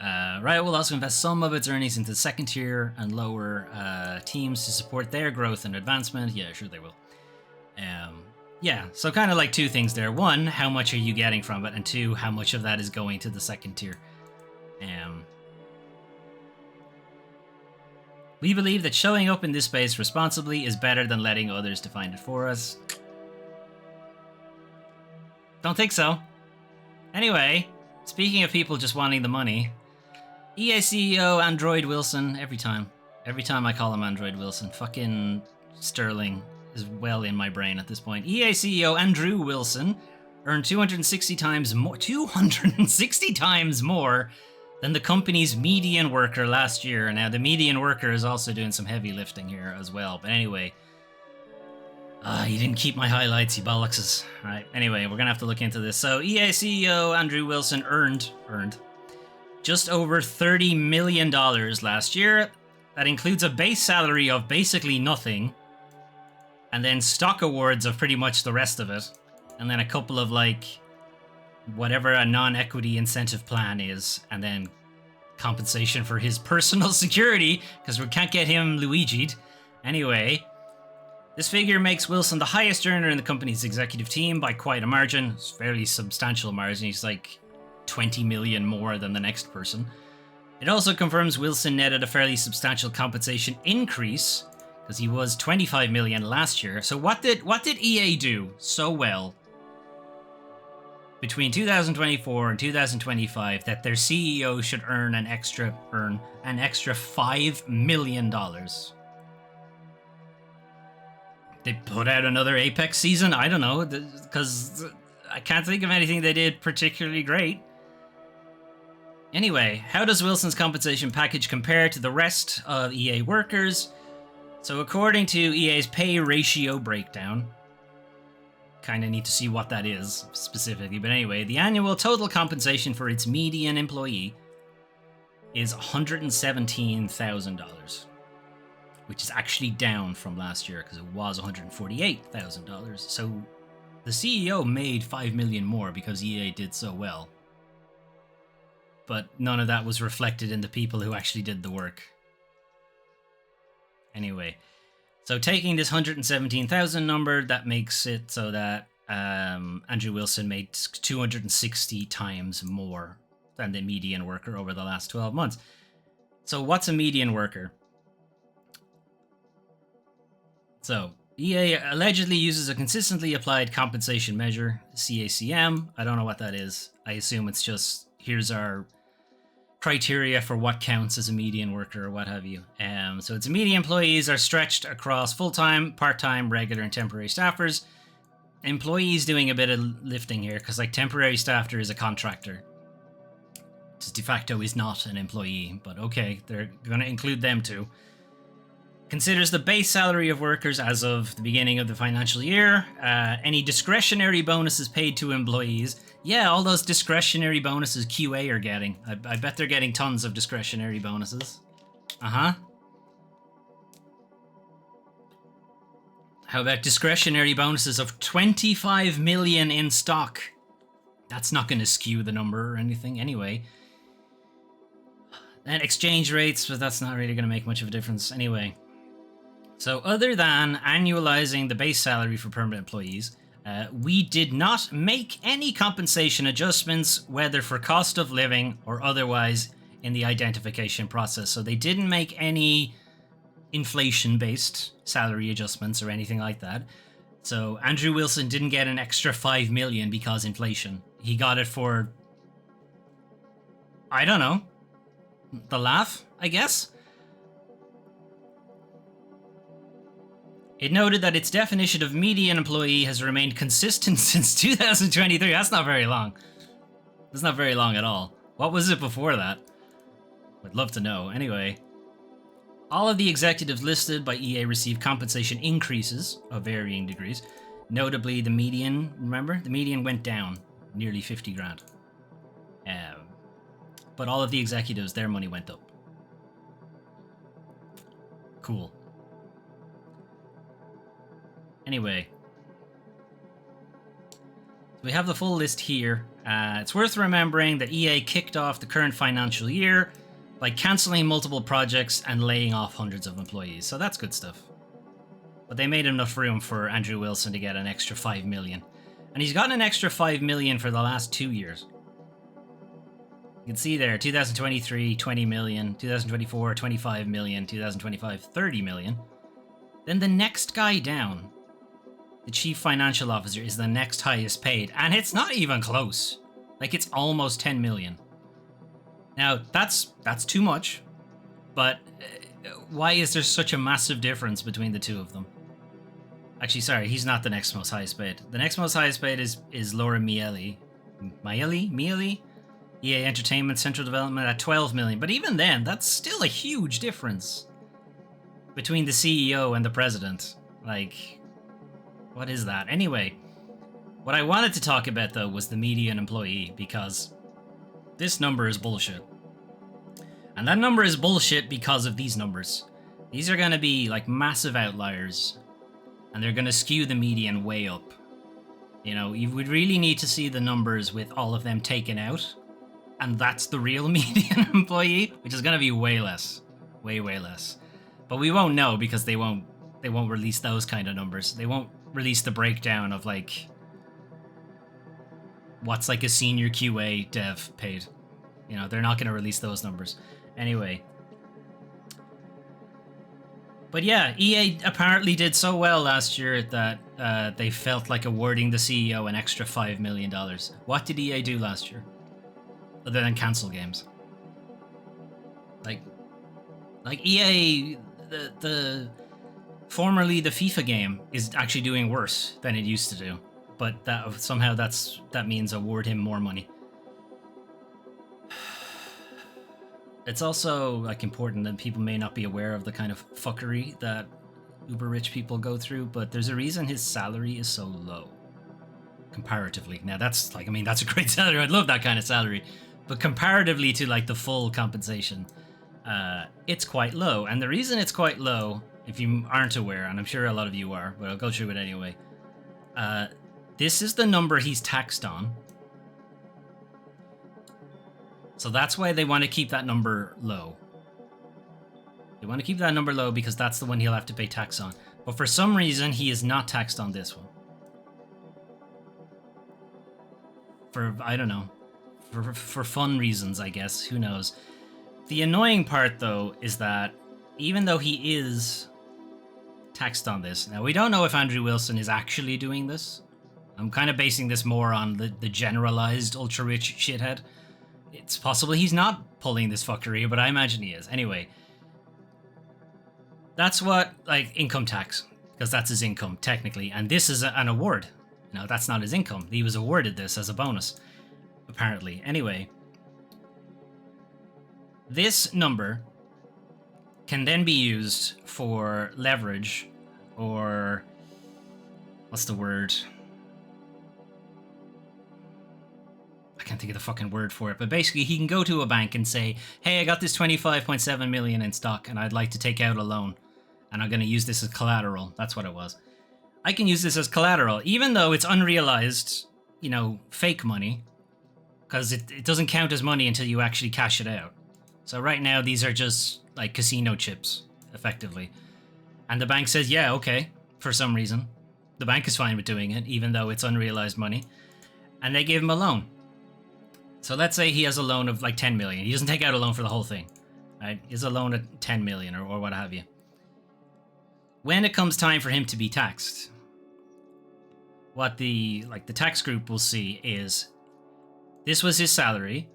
Riot will also invest some of its earnings into second tier and lower teams to support their growth and advancement. Yeah, sure they will. Yeah, so kind of like two things there. One, how much are you getting from it? And two, how much of that is going to the second tier? We believe that showing up in this space responsibly is better than letting others define it for us. Don't think so. Anyway, speaking of people just wanting the money, EA CEO Android Wilson, every time I call him Android Wilson, fucking Sterling is well in my brain at this point. EA CEO Andrew Wilson earned 260 times more than the company's median worker last year. Now, the median worker is also doing some heavy lifting here as well. But anyway, you didn't keep my highlights, you bollockses. All right, anyway, we're gonna have to look into this. So, EA CEO Andrew Wilson earned just over $30 million last year. That includes a base salary of basically nothing, and then stock awards of pretty much the rest of it, and then a couple of, like, whatever a non-equity incentive plan is, and then compensation for his personal security, because we can't get him Luigi'd. Anyway, this figure makes Wilson the highest earner in the company's executive team by quite a margin. It's a fairly substantial margin. He's like 20 million more than the next person. It also confirms Wilson netted a fairly substantial compensation increase, because he was 25 million last year. So what did EA do so well between 2024 and 2025 that their CEO should earn an extra $5 million. They put out another Apex season? I don't know, because I can't think of anything they did particularly great. Anyway, how does Wilson's compensation package compare to the rest of EA workers? So according to EA's pay ratio breakdown, kind of need to see what that is specifically, but anyway, the annual total compensation for its median employee is $117,000, which is actually down from last year because it was $148,000. So the CEO made $5 million more because EA did so well. But none of that was reflected in the people who actually did the work. Anyway, so taking this 117,000 number, that makes it so that Andrew Wilson made 260 times more than the median worker over the last 12 months. So what's a median worker? So EA allegedly uses a consistently applied compensation measure, CACM. I don't know what that is. I assume it's just, here's our criteria for what counts as a median worker or what have you. So its median employees are stretched across full-time, part-time, regular, and temporary staffers. Employees doing a bit of lifting here because like temporary staffer is a contractor. Just de facto is not an employee, but okay, they're going to include them too. Considers the base salary of workers as of the beginning of the financial year. Any discretionary bonuses paid to employees. Yeah, all those discretionary bonuses QA are getting. I bet they're getting tons of discretionary bonuses. Uh-huh. How about discretionary bonuses of 25 million in stock? That's not going to skew the number or anything anyway. And exchange rates, but that's not really going to make much of a difference anyway. So other than annualizing the base salary for permanent employees, we did not make any compensation adjustments, whether for cost of living or otherwise, in the identification process. So they didn't make any inflation-based salary adjustments or anything like that. So Andrew Wilson didn't get an extra 5 million because inflation. He got it for, I don't know, the laugh, I guess. It noted that its definition of median employee has remained consistent since 2023. That's not very long. That's not very long at all. What was it before that? I'd love to know. Anyway, all of the executives listed by EA received compensation increases of varying degrees. Notably, the median, remember? The median went down nearly 50 grand. But all of the executives, their money went up. Cool. Anyway, we have the full list here. It's worth remembering that EA kicked off the current financial year by cancelling multiple projects and laying off hundreds of employees, so that's good stuff. But they made enough room for Andrew Wilson to get an extra 5 million. And he's gotten an extra 5 million for the last 2 years. You can see there, 2023, 20 million, 2024, 25 million, 2025, 30 million. Then the next guy down, the chief financial officer, is the next highest paid, and it's not even close. Like, it's almost 10 million. Now, that's too much, but why is there such a massive difference between the two of them? Actually, sorry, he's not the next most highest paid. The next most highest paid is Laura Miele. Miele? EA Entertainment Central Development at 12 million. But even then, that's still a huge difference between the CEO and the president. Like, what is that? Anyway, what I wanted to talk about, though, was the median employee, because this number is bullshit. And that number is bullshit because of these numbers. These are going to be, like, massive outliers, and they're going to skew the median way up. You know, you would really need to see the numbers with all of them taken out, and that's the real median employee, which is going to be way less. Way, way less. But we won't know because they won't release those kind of numbers. They won't release the breakdown of, like, what's like a senior QA dev paid. You know, they're not going to release those numbers. Anyway. But yeah, EA apparently did so well last year that they felt like awarding the CEO an extra $5 million. What did EA do last year? Other than cancel games. Like EA, the formerly the FIFA game is actually doing worse than it used to do. But that somehow that means award him more money. It's also like important that people may not be aware of the kind of fuckery that uber rich people go through, but there's a reason his salary is so low comparatively. Now that's like, I mean, that's a great salary. I'd love that kind of salary, but comparatively to like the full compensation, it's quite low. And the reason it's quite low, if you aren't aware, and I'm sure a lot of you are, but I'll go through it anyway. This is the number he's taxed on. So that's why they want to keep that number low. They want to keep that number low because that's the one he'll have to pay tax on. But for some reason, he is not taxed on this one. For, I don't know, for fun reasons, I guess. Who knows? The annoying part, though, is that even though he is taxed on this, now we don't know if Andrew Wilson is actually doing this. I'm kind of basing this more on the generalized ultra-rich shithead. It's possible he's not pulling this fuckery, but I imagine he is. Anyway, that's what, like, income tax, because that's his income, technically. And this is an award. No, that's not his income. He was awarded this as a bonus, apparently. Anyway, this number can then be used for leverage, or what's the word? I can't think of the fucking word for it, but basically he can go to a bank and say, hey, I got this 25.7 million in stock and I'd like to take out a loan, and I'm going to use this as collateral. That's what it was. I can use this as collateral, even though it's unrealized, you know, fake money, because it doesn't count as money until you actually cash it out. So right now, these are just like casino chips, effectively. And the bank says, yeah, okay, for some reason. The bank is fine with doing it, even though it's unrealized money. And they give him a loan. So let's say he has a loan of like 10 million. He doesn't take out a loan for the whole thing, right? He has a loan at 10 million or what have you. When it comes time for him to be taxed, what the tax group will see is this was his salary,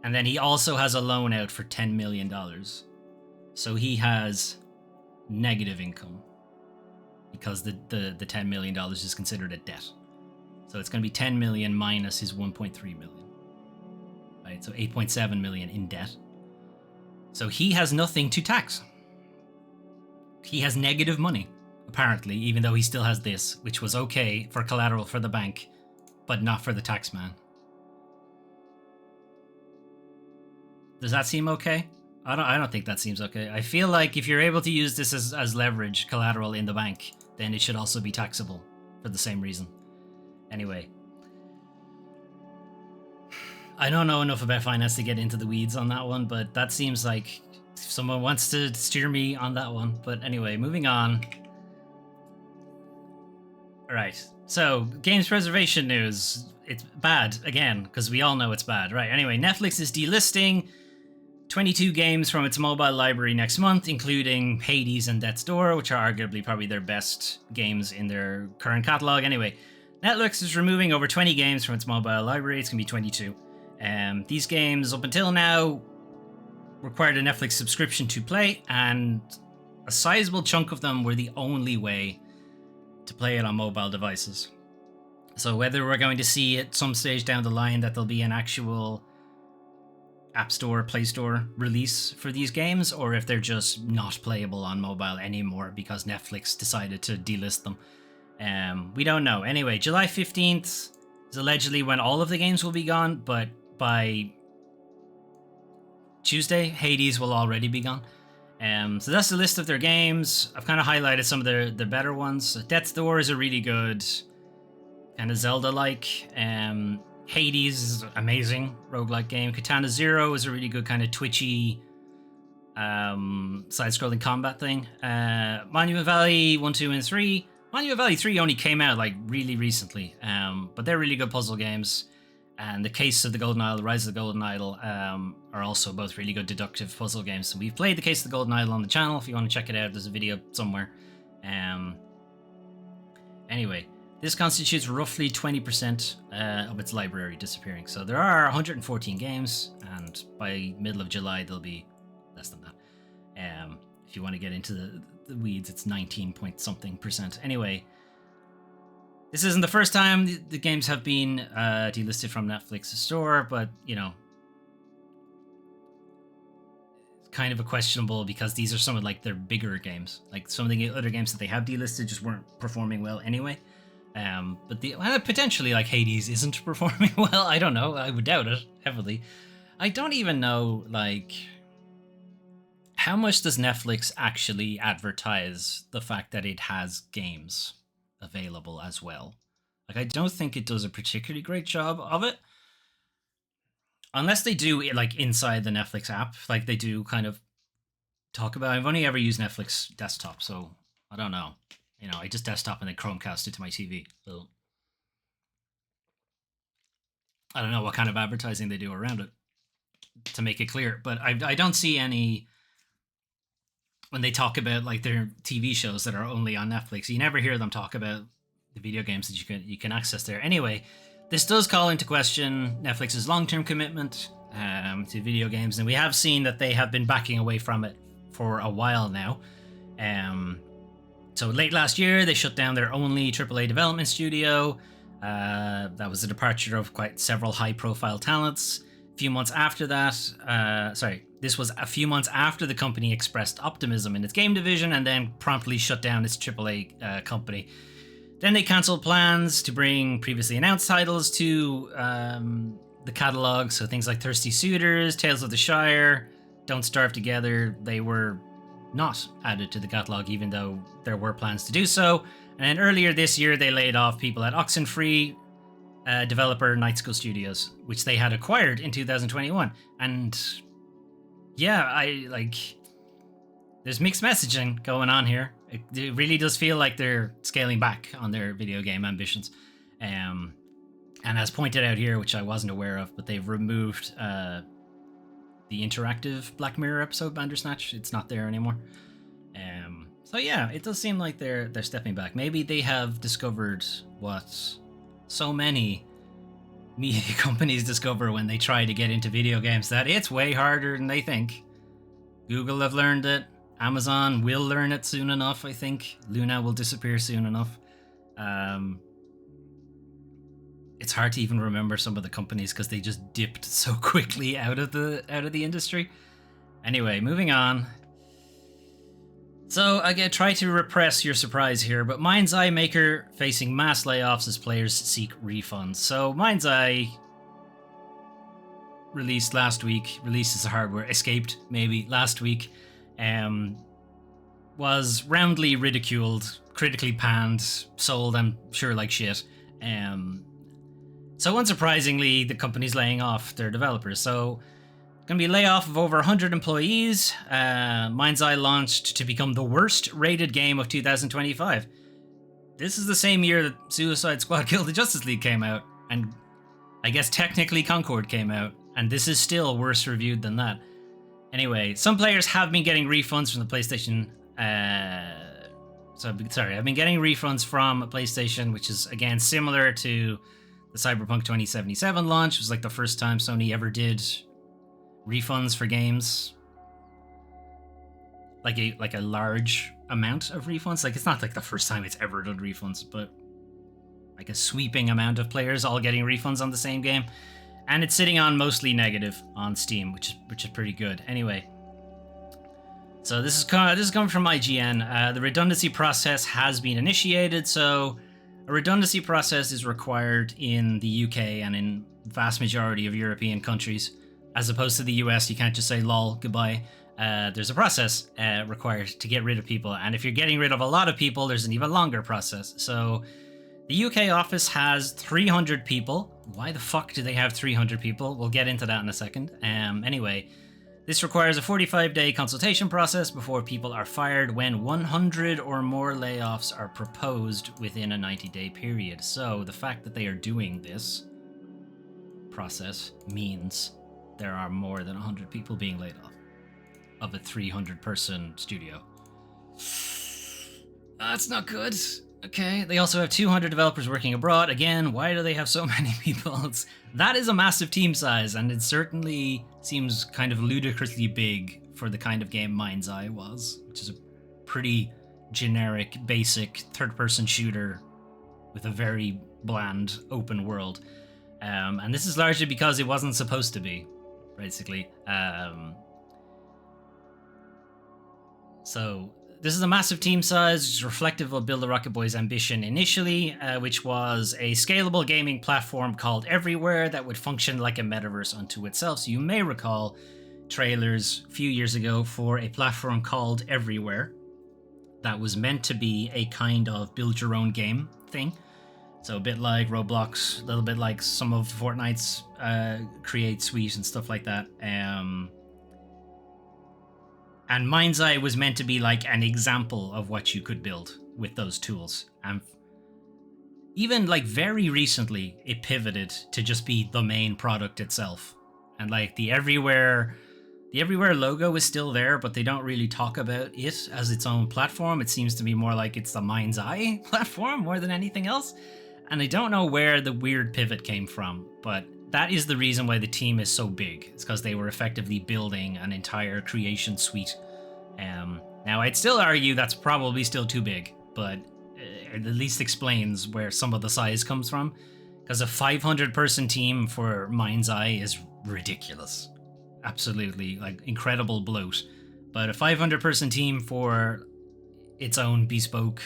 and then he also has a loan out for $10 million. So he has negative income because the $10 million is considered a debt. So it's going to be 10 million minus his 1.3 million. Right? So 8.7 million in debt. So he has nothing to tax. He has negative money, apparently, even though he still has this, which was okay for collateral for the bank, but not for the tax man. Does that seem okay? I don't think that seems okay. I feel like if you're able to use this as leverage collateral in the bank, then it should also be taxable for the same reason. Anyway, I don't know enough about finance to get into the weeds on that one, but that seems like if someone wants to steer me on that one. But anyway, moving on. All right, so games preservation news. It's bad again, because we all know it's bad, right? Anyway, Netflix is delisting 22 games from its mobile library next month, including Hades and Death's Door, which are arguably probably their best games in their current catalog. Anyway, Netflix is removing over 20 games from its mobile library. It's going to be 22. These games, up until now, required a Netflix subscription to play, and a sizable chunk of them were the only way to play it on mobile devices. So whether we're going to see at some stage down the line that there'll be an actual App Store, Play Store release for these games, or if they're just not playable on mobile anymore because Netflix decided to delist them. We don't know. Anyway, July 15th is allegedly when all of the games will be gone, but by Tuesday, Hades will already be gone. So that's the list of their games. I've kind of highlighted some of the better ones. Death's Door is a really good kind of Zelda-like. Hades is an amazing roguelike game. Katana Zero is a really good kind of twitchy side-scrolling combat thing. Monument Valley 1, 2, and 3. Monument Valley 3 only came out like really recently, but they're really good puzzle games. And The Case of the Golden Idol, Rise of the Golden Idol are also both really good deductive puzzle games. So we've played The Case of the Golden Idol on the channel. If you want to check it out, there's a video somewhere. Anyway, this constitutes roughly 20% of its library disappearing. So there are 114 games, and by middle of July, there'll be less than that. If you want to get into the weeds, it's 19 point something percent. Anyway, this isn't the first time the games have been delisted from Netflix's store, but, you know, it's kind of a questionable because these are some of like their bigger games. Like some of the other games that they have delisted just weren't performing well anyway. But potentially like Hades isn't performing well. I don't know. I would doubt it heavily. I don't even know like how much does Netflix actually advertise the fact that it has games available as well. Like I don't think it does a particularly great job of it. Unless they do it like inside the Netflix app, like they do kind of talk about. I've only ever used Netflix desktop, so I don't know. You know, I just desktop and then Chromecast it to my TV. So I don't know what kind of advertising they do around it to make it clear. But I don't see any when they talk about like their TV shows that are only on Netflix. You never hear them talk about the video games that you can access there. Anyway, this does call into question Netflix's long-term commitment to video games, and we have seen that they have been backing away from it for a while now. So late last year, they shut down their only AAA development studio. That was a departure of quite several high-profile talents. A few months after that, this was a few months after the company expressed optimism in its game division and then promptly shut down its AAA company. Then they cancelled plans to bring previously announced titles to the catalog, so things like Thirsty Suitors, Tales of the Shire, Don't Starve Together, they were not added to the catalog, even though there were plans to do so. And earlier this year, they laid off people at Oxenfree developer Night School Studios, which they had acquired in 2021. And yeah, there's mixed messaging going on here. It really does feel like they're scaling back on their video game ambitions. And as pointed out here, which I wasn't aware of, but they've removed the interactive Black Mirror episode Bandersnatch. It's not there anymore. So yeah, it does seem like they're stepping back. Maybe they have discovered what so many media companies discover when they try to get into video games, that it's way harder than they think. Google have learned it. Amazon will learn it soon enough, I think. Luna will disappear soon enough. It's hard to even remember some of the companies because they just dipped so quickly out of the industry. Anyway, moving on. So, again, try to repress your surprise here, but Mind's Eye Maker facing mass layoffs as players seek refunds. So, Mind's Eye released last week, released as a hardware, escaped maybe last week, was roundly ridiculed, critically panned, sold, I'm sure, like shit. So unsurprisingly, the company's laying off their developers. So going to be a layoff of over 100 employees. Mind's Eye launched to become the worst rated game of 2025. This is the same year that Suicide Squad Kill the Justice League came out, and I guess technically Concord came out, and this is still worse reviewed than that. Anyway, some players have been getting refunds from the PlayStation. I've been getting refunds from PlayStation, which is again similar to the Cyberpunk 2077 launch. It was like the first time Sony ever did refunds for games, like a large amount of refunds. Like it's not like the first time it's ever done refunds, but like a sweeping amount of players all getting refunds on the same game. And it's sitting on mostly negative on Steam, which is pretty good. Anyway, so this is coming from IGN. The redundancy process has been initiated. So a redundancy process is required in the UK and in the vast majority of European countries. As opposed to the US, you can't just say lol, goodbye. There's a process required to get rid of people. And if you're getting rid of a lot of people, there's an even longer process. So the UK office has 300 people. Why the fuck do they have 300 people? We'll get into that in a second. Anyway, this requires a 45-day consultation process before people are fired when 100 or more layoffs are proposed within a 90-day period. So the fact that they are doing this process means there are more than 100 people being laid off of a 300-person studio. That's not good. Okay, they also have 200 developers working abroad. Again, why do they have so many people? That is a massive team size, and it certainly seems kind of ludicrously big for the kind of game Mind's Eye was, which is a pretty generic, basic third-person shooter with a very bland open world. And this is largely because it wasn't supposed to be, basically. So this is a massive team size, which is reflective of Build the Rocket Boy's ambition initially, which was a scalable gaming platform called Everywhere that would function like a metaverse unto itself. So you may recall trailers a few years ago for a platform called Everywhere that was meant to be a kind of build your own game thing. So a bit like Roblox, a little bit like some of Fortnite's Create Suite and stuff like that. And Mind's Eye was meant to be like an example of what you could build with those tools. And even like very recently, it pivoted to just be the main product itself. And like the Everywhere logo is still there, but they don't really talk about it as its own platform. It seems to be more like it's the Mind's Eye platform more than anything else. And I don't know where the weird pivot came from, but that is the reason why the team is so big. It's because they were effectively building an entire creation suite. Now, I'd still argue that's probably still too big, but it at least explains where some of the size comes from. Because a 500-person team for Mind's Eye is ridiculous. Absolutely, like, incredible bloat. But a 500-person team for its own bespoke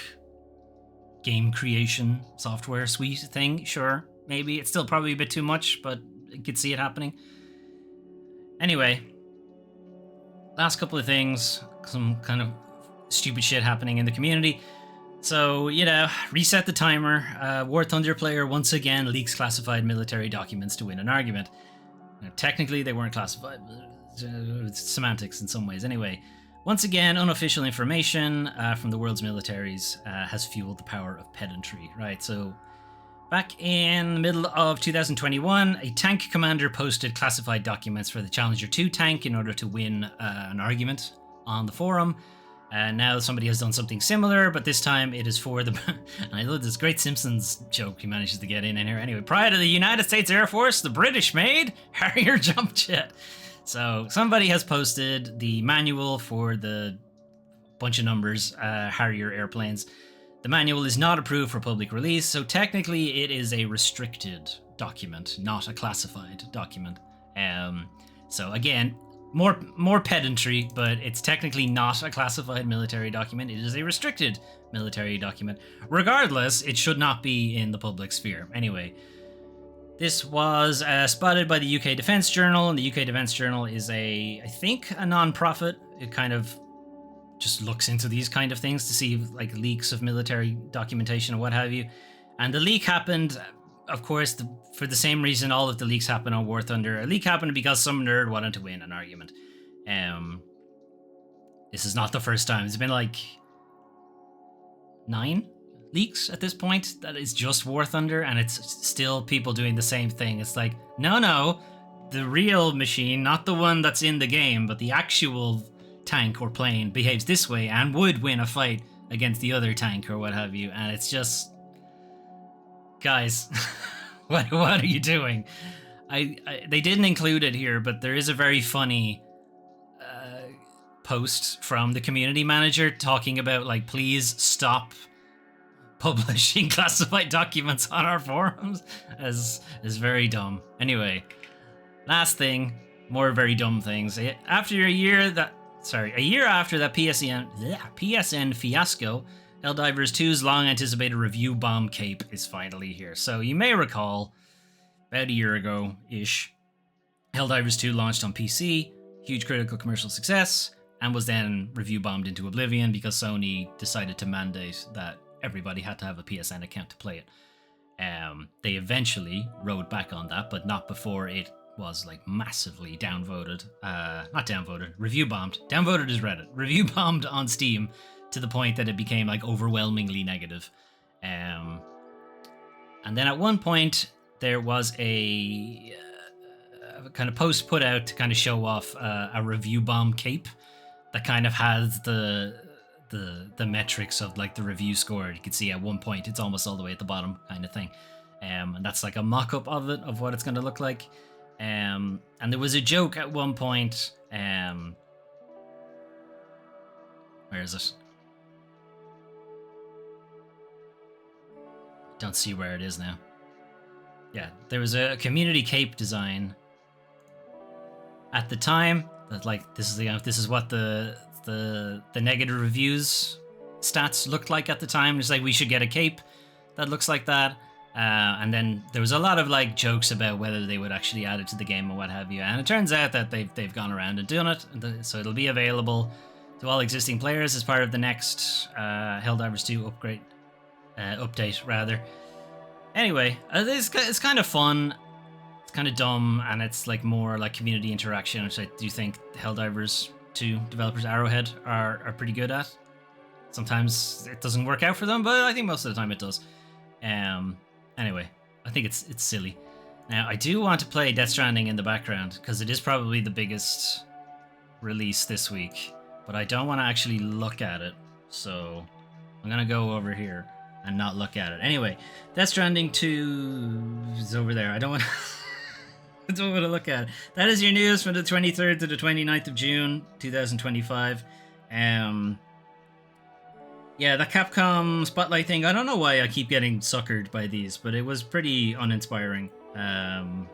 game creation software suite thing, sure, maybe. It's still probably a bit too much, but I could see it happening. Anyway, last couple of things, some kind of stupid shit happening in the community. So, reset the timer. War Thunder player once again leaks classified military documents to win an argument. Now, technically, they weren't classified. It's semantics in some ways. Anyway, once again, unofficial information from the world's militaries has fueled the power of pedantry, right? So, back in the middle of 2021, a tank commander posted classified documents for the Challenger 2 tank in order to win an argument on the forum. And now somebody has done something similar, but this time it is for the... I love this great Simpsons joke he manages to get in here. Anyway, prior to the United States Air Force, the British made Harrier jump jet. So somebody has posted the manual for the bunch of numbers, Harrier airplanes. The manual is not approved for public release, so technically it is a restricted document, not a classified document. So again, more pedantry, but it's technically not a classified military document. It is a restricted military document. Regardless, it should not be in the public sphere. Anyway, this was spotted by the UK Defence Journal, and the UK Defence Journal is I think a non-profit. It kind of just looks into these kind of things to see like leaks of military documentation or what have you. And the leak happened, of course, for the same reason all of the leaks happen on War Thunder. A leak happened because some nerd wanted to win an argument. This is not the first time. It's been like 9 leaks at this point that is just War Thunder, and it's still people doing the same thing. It's like, no, the real machine, not the one that's in the game, but the actual tank or plane behaves this way and would win a fight against the other tank or what have you. And it's just, guys, what are you doing? They didn't include it here, but there is a very funny post from the community manager talking about, like, please stop publishing classified documents on our forums, as is very dumb. Anyway, last thing, more very dumb things. After a year after that PSN fiasco, Helldivers 2's long-anticipated review bomb cape is finally here. So you may recall, about a year ago-ish, Helldivers 2 launched on PC, huge critical commercial success, and was then review bombed into oblivion because Sony decided to mandate that everybody had to have a PSN account to play it. They eventually rode back on that, but not before it was like massively downvoted. Not downvoted, review bombed. Downvoted is Reddit. Review bombed on Steam to the point that it became like overwhelmingly negative. And then at one point there was a kind of post put out to kind of show off a review bomb cape that kind of has the the metrics of like the review score. You can see at one point it's almost all the way at the bottom, kind of thing. And that's like a mock-up of it, of what it's going to look like. And there was a joke at one point. Where is it? Don't see where it is now. Yeah, there was a community cape design at the time that like this is what the negative reviews stats looked like at the time. It's like we should get a cape that looks like that. And then there was a lot of like jokes about whether they would actually add it to the game or what have you. And it turns out that they've gone around and done it, so it'll be available to all existing players as part of the next Helldivers 2 update rather. Anyway, it's kind of fun. It's kind of dumb, and it's like more like community interaction, which I do think Helldivers 2 developers Arrowhead are pretty good at. Sometimes it doesn't work out for them, but I think most of the time it does. Anyway, I think it's silly. Now, I do want to play Death Stranding in the background, because it is probably the biggest release this week, but I don't want to actually look at it, so I'm going to go over here and not look at it. Anyway, Death Stranding 2 is over there. I don't want to... I don't want to look at it. That is your news from the 23rd to the 29th of June, 2025. Yeah, the Capcom Spotlight thing, I don't know why I keep getting suckered by these, but it was pretty uninspiring. And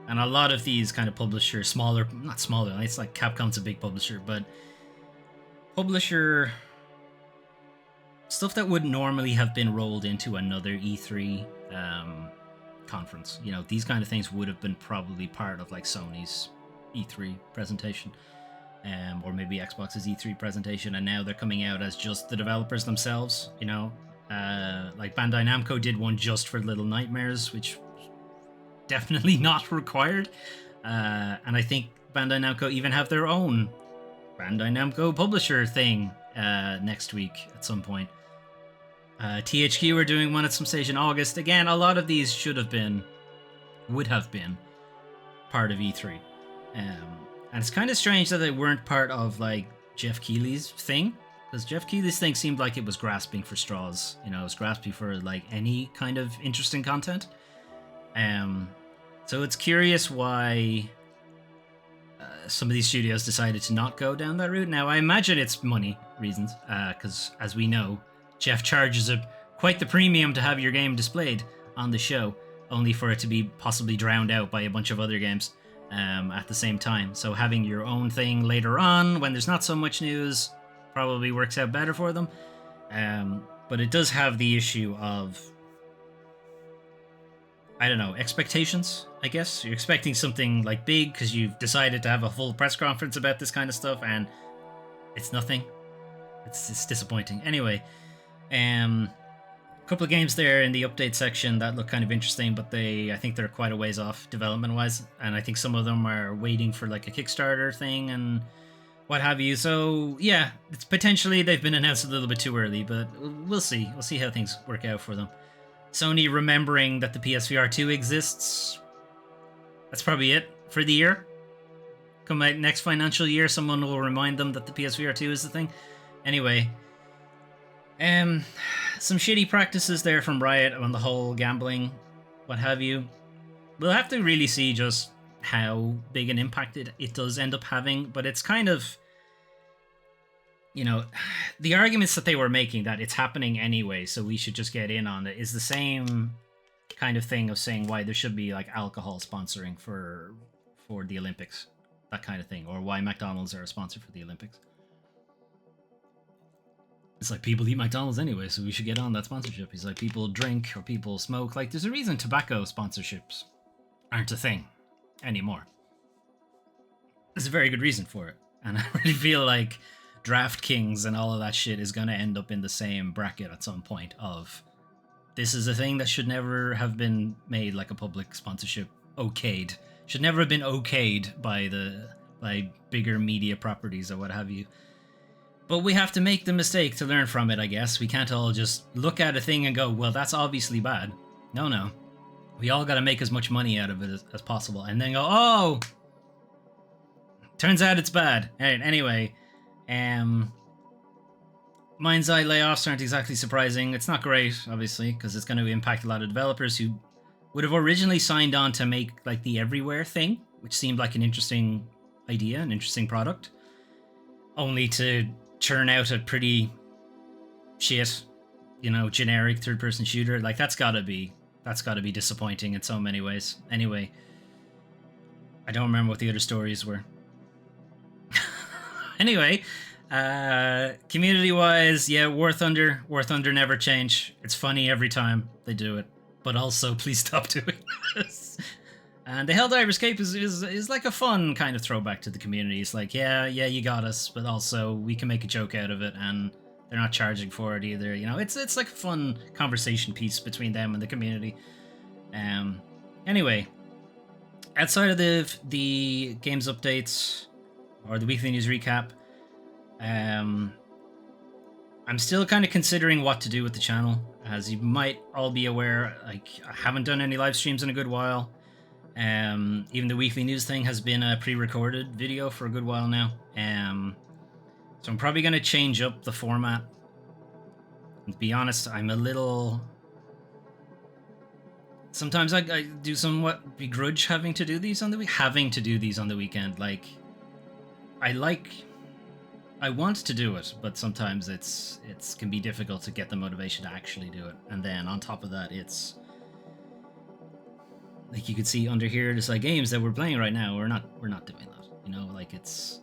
a lot of these kind of publishers, not smaller, it's like Capcom's a big publisher, but publisher stuff that would normally have been rolled into another E3 conference. You know, these kind of things would have been probably part of like Sony's E3 presentation. Or maybe Xbox's E3 presentation, and now they're coming out as just the developers themselves, you know. Like Bandai Namco did one just for Little Nightmares, which definitely not required. And I think Bandai Namco even have their own Bandai Namco publisher thing next week at some point. THQ are doing one at some stage in August. Again, a lot of these would have been part of E3. And it's kind of strange that they weren't part of like Jeff Keighley's thing, because Jeff Keighley's thing seemed like it was grasping for straws. You know, it was grasping for like any kind of interesting content. So it's curious why some of these studios decided to not go down that route. Now, I imagine it's money reasons, because as we know, Jeff charges quite the premium to have your game displayed on the show, only for it to be possibly drowned out by a bunch of other games. At the same time. So having your own thing later on, when there's not so much news, probably works out better for them. But it does have the issue of, I don't know, expectations, I guess. You're expecting something like big because you've decided to have a full press conference about this kind of stuff, and it's nothing. It's disappointing. Anyway, couple of games there in the update section that look kind of interesting, but I think they're quite a ways off development-wise, and I think some of them are waiting for like a Kickstarter thing and what have you. So yeah, it's potentially they've been announced a little bit too early, but we'll see. We'll see how things work out for them. Sony remembering that the PSVR 2 exists. That's probably it for the year. Come out next financial year, someone will remind them that the PSVR 2 is the thing. Anyway, some shitty practices there from Riot on the whole gambling, what have you. We'll have to really see just how big an impact it does end up having, but it's kind of, you know, the arguments that they were making that it's happening anyway, so we should just get in on it, is the same kind of thing of saying why there should be like alcohol sponsoring for the Olympics, that kind of thing, or why McDonald's are a sponsor for the Olympics. It's like, people eat McDonald's anyway, so we should get on that sponsorship. He's like, people drink or people smoke. Like, there's a reason tobacco sponsorships aren't a thing anymore. There's a very good reason for it. And I really feel like DraftKings and all of that shit is going to end up in the same bracket at some point of, this is a thing that should never have been made like a public sponsorship okayed. Should never have been okayed by bigger media properties or what have you. But we have to make the mistake to learn from it, I guess. We can't all just look at a thing and go, well, that's obviously bad. No. We all got to make as much money out of it as possible. And then go, oh, turns out it's bad. All right, anyway, Mind's Eye layoffs aren't exactly surprising. It's not great, obviously, because it's going to impact a lot of developers who would have originally signed on to make like the everywhere thing, which seemed like an interesting idea, an interesting product, only to churn out a pretty shit, generic third-person shooter. Like that's gotta be disappointing in so many ways. Anyway, I don't remember what the other stories were. Anyway, community-wise, yeah, War Thunder never change. It's funny every time they do it, but also please stop doing this. And the Helldiver Escape is like a fun kind of throwback to the community. It's like, yeah, you got us, but also we can make a joke out of it, and they're not charging for it either. It's like a fun conversation piece between them and the community. Anyway, outside of the games updates or the weekly news recap, I'm still kind of considering what to do with the channel. As you might all be aware, like I haven't done any live streams in a good while. Even the weekly news thing has been a pre-recorded video for a good while now. So I'm probably going to change up the format. And to be honest, I'm a little... Sometimes I do somewhat begrudge having to do these on the weekend. Like, I want to do it, but sometimes it can be difficult to get the motivation to actually do it. And then on top of that, it's like you can see under here, there's like games that we're playing right now. We're not doing that. Like it's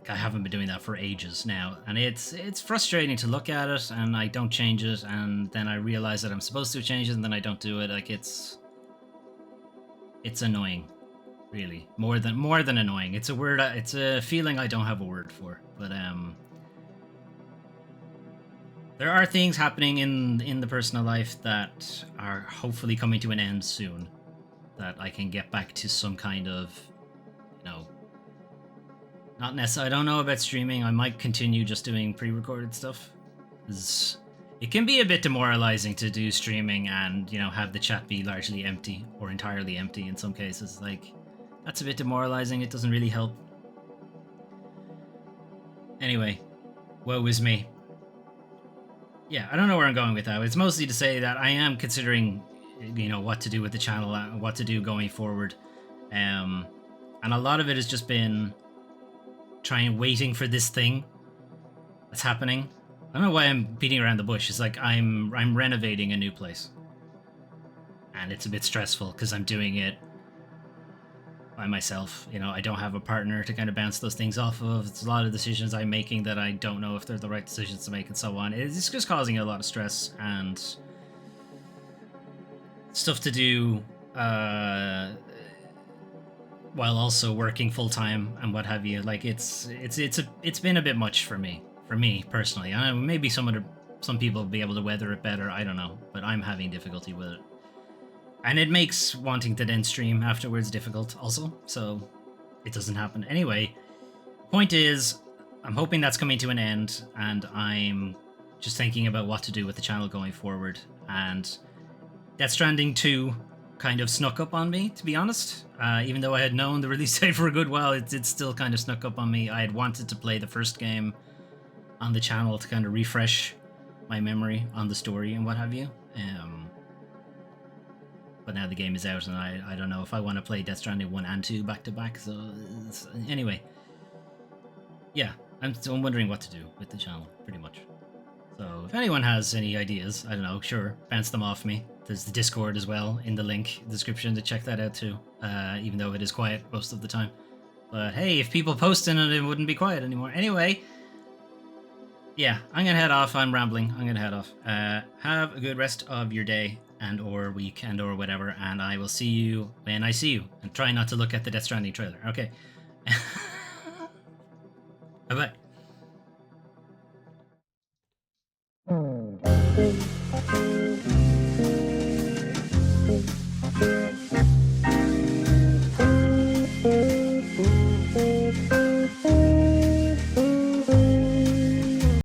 like I haven't been doing that for ages now, and it's frustrating to look at it and I don't change it, and then I realize that I'm supposed to change it, and then I don't do it. Like it's annoying, really, more than annoying. It's a word. It's a feeling I don't have a word for, but there are things happening in the personal life that are hopefully coming to an end soon, that I can get back to some kind of, not necessarily, I don't know about streaming. I might continue just doing pre-recorded stuff. It can be a bit demoralizing to do streaming and, have the chat be largely empty or entirely empty in some cases. Like, that's a bit demoralizing. It doesn't really help. Anyway, woe is me. Yeah, I don't know where I'm going with that. It's mostly to say that I am considering, what to do with the channel, what to do going forward. And a lot of it has just been waiting for this thing that's happening. I don't know why I'm beating around the bush. It's like I'm renovating a new place. And it's a bit stressful because I'm doing it by myself. I don't have a partner to kind of bounce those things off of. It's a lot of decisions I'm making that I don't know if they're the right decisions to make and so on. It's just causing a lot of stress and stuff to do while also working full time and what have you. Like it's been a bit much for me personally. I know maybe some people will be able to weather it better. I don't know, but I'm having difficulty with it. And it makes wanting to then stream afterwards difficult also, so it doesn't happen. Anyway, point is, I'm hoping that's coming to an end, and I'm just thinking about what to do with the channel going forward. And Death Stranding 2 kind of snuck up on me, to be honest. Even though I had known the release date for a good while, it still kind of snuck up on me. I had wanted to play the first game on the channel to kind of refresh my memory on the story and what have you. But now the game is out, and I don't know if I want to play Death Stranding 1 and 2 back to back. So anyway, yeah, I'm wondering what to do with the channel, pretty much. So if anyone has any ideas, I don't know, sure, bounce them off me. There's the Discord as well in the link description to check that out too, even though it is quiet most of the time. But hey, if people post in it, it wouldn't be quiet anymore. Anyway, yeah, I'm going to head off. I'm rambling. I'm going to head off. Have a good rest of your day and or week and or whatever, and I will see you when I see you. And try not to look at the Death Stranding trailer. Okay. Bye-bye.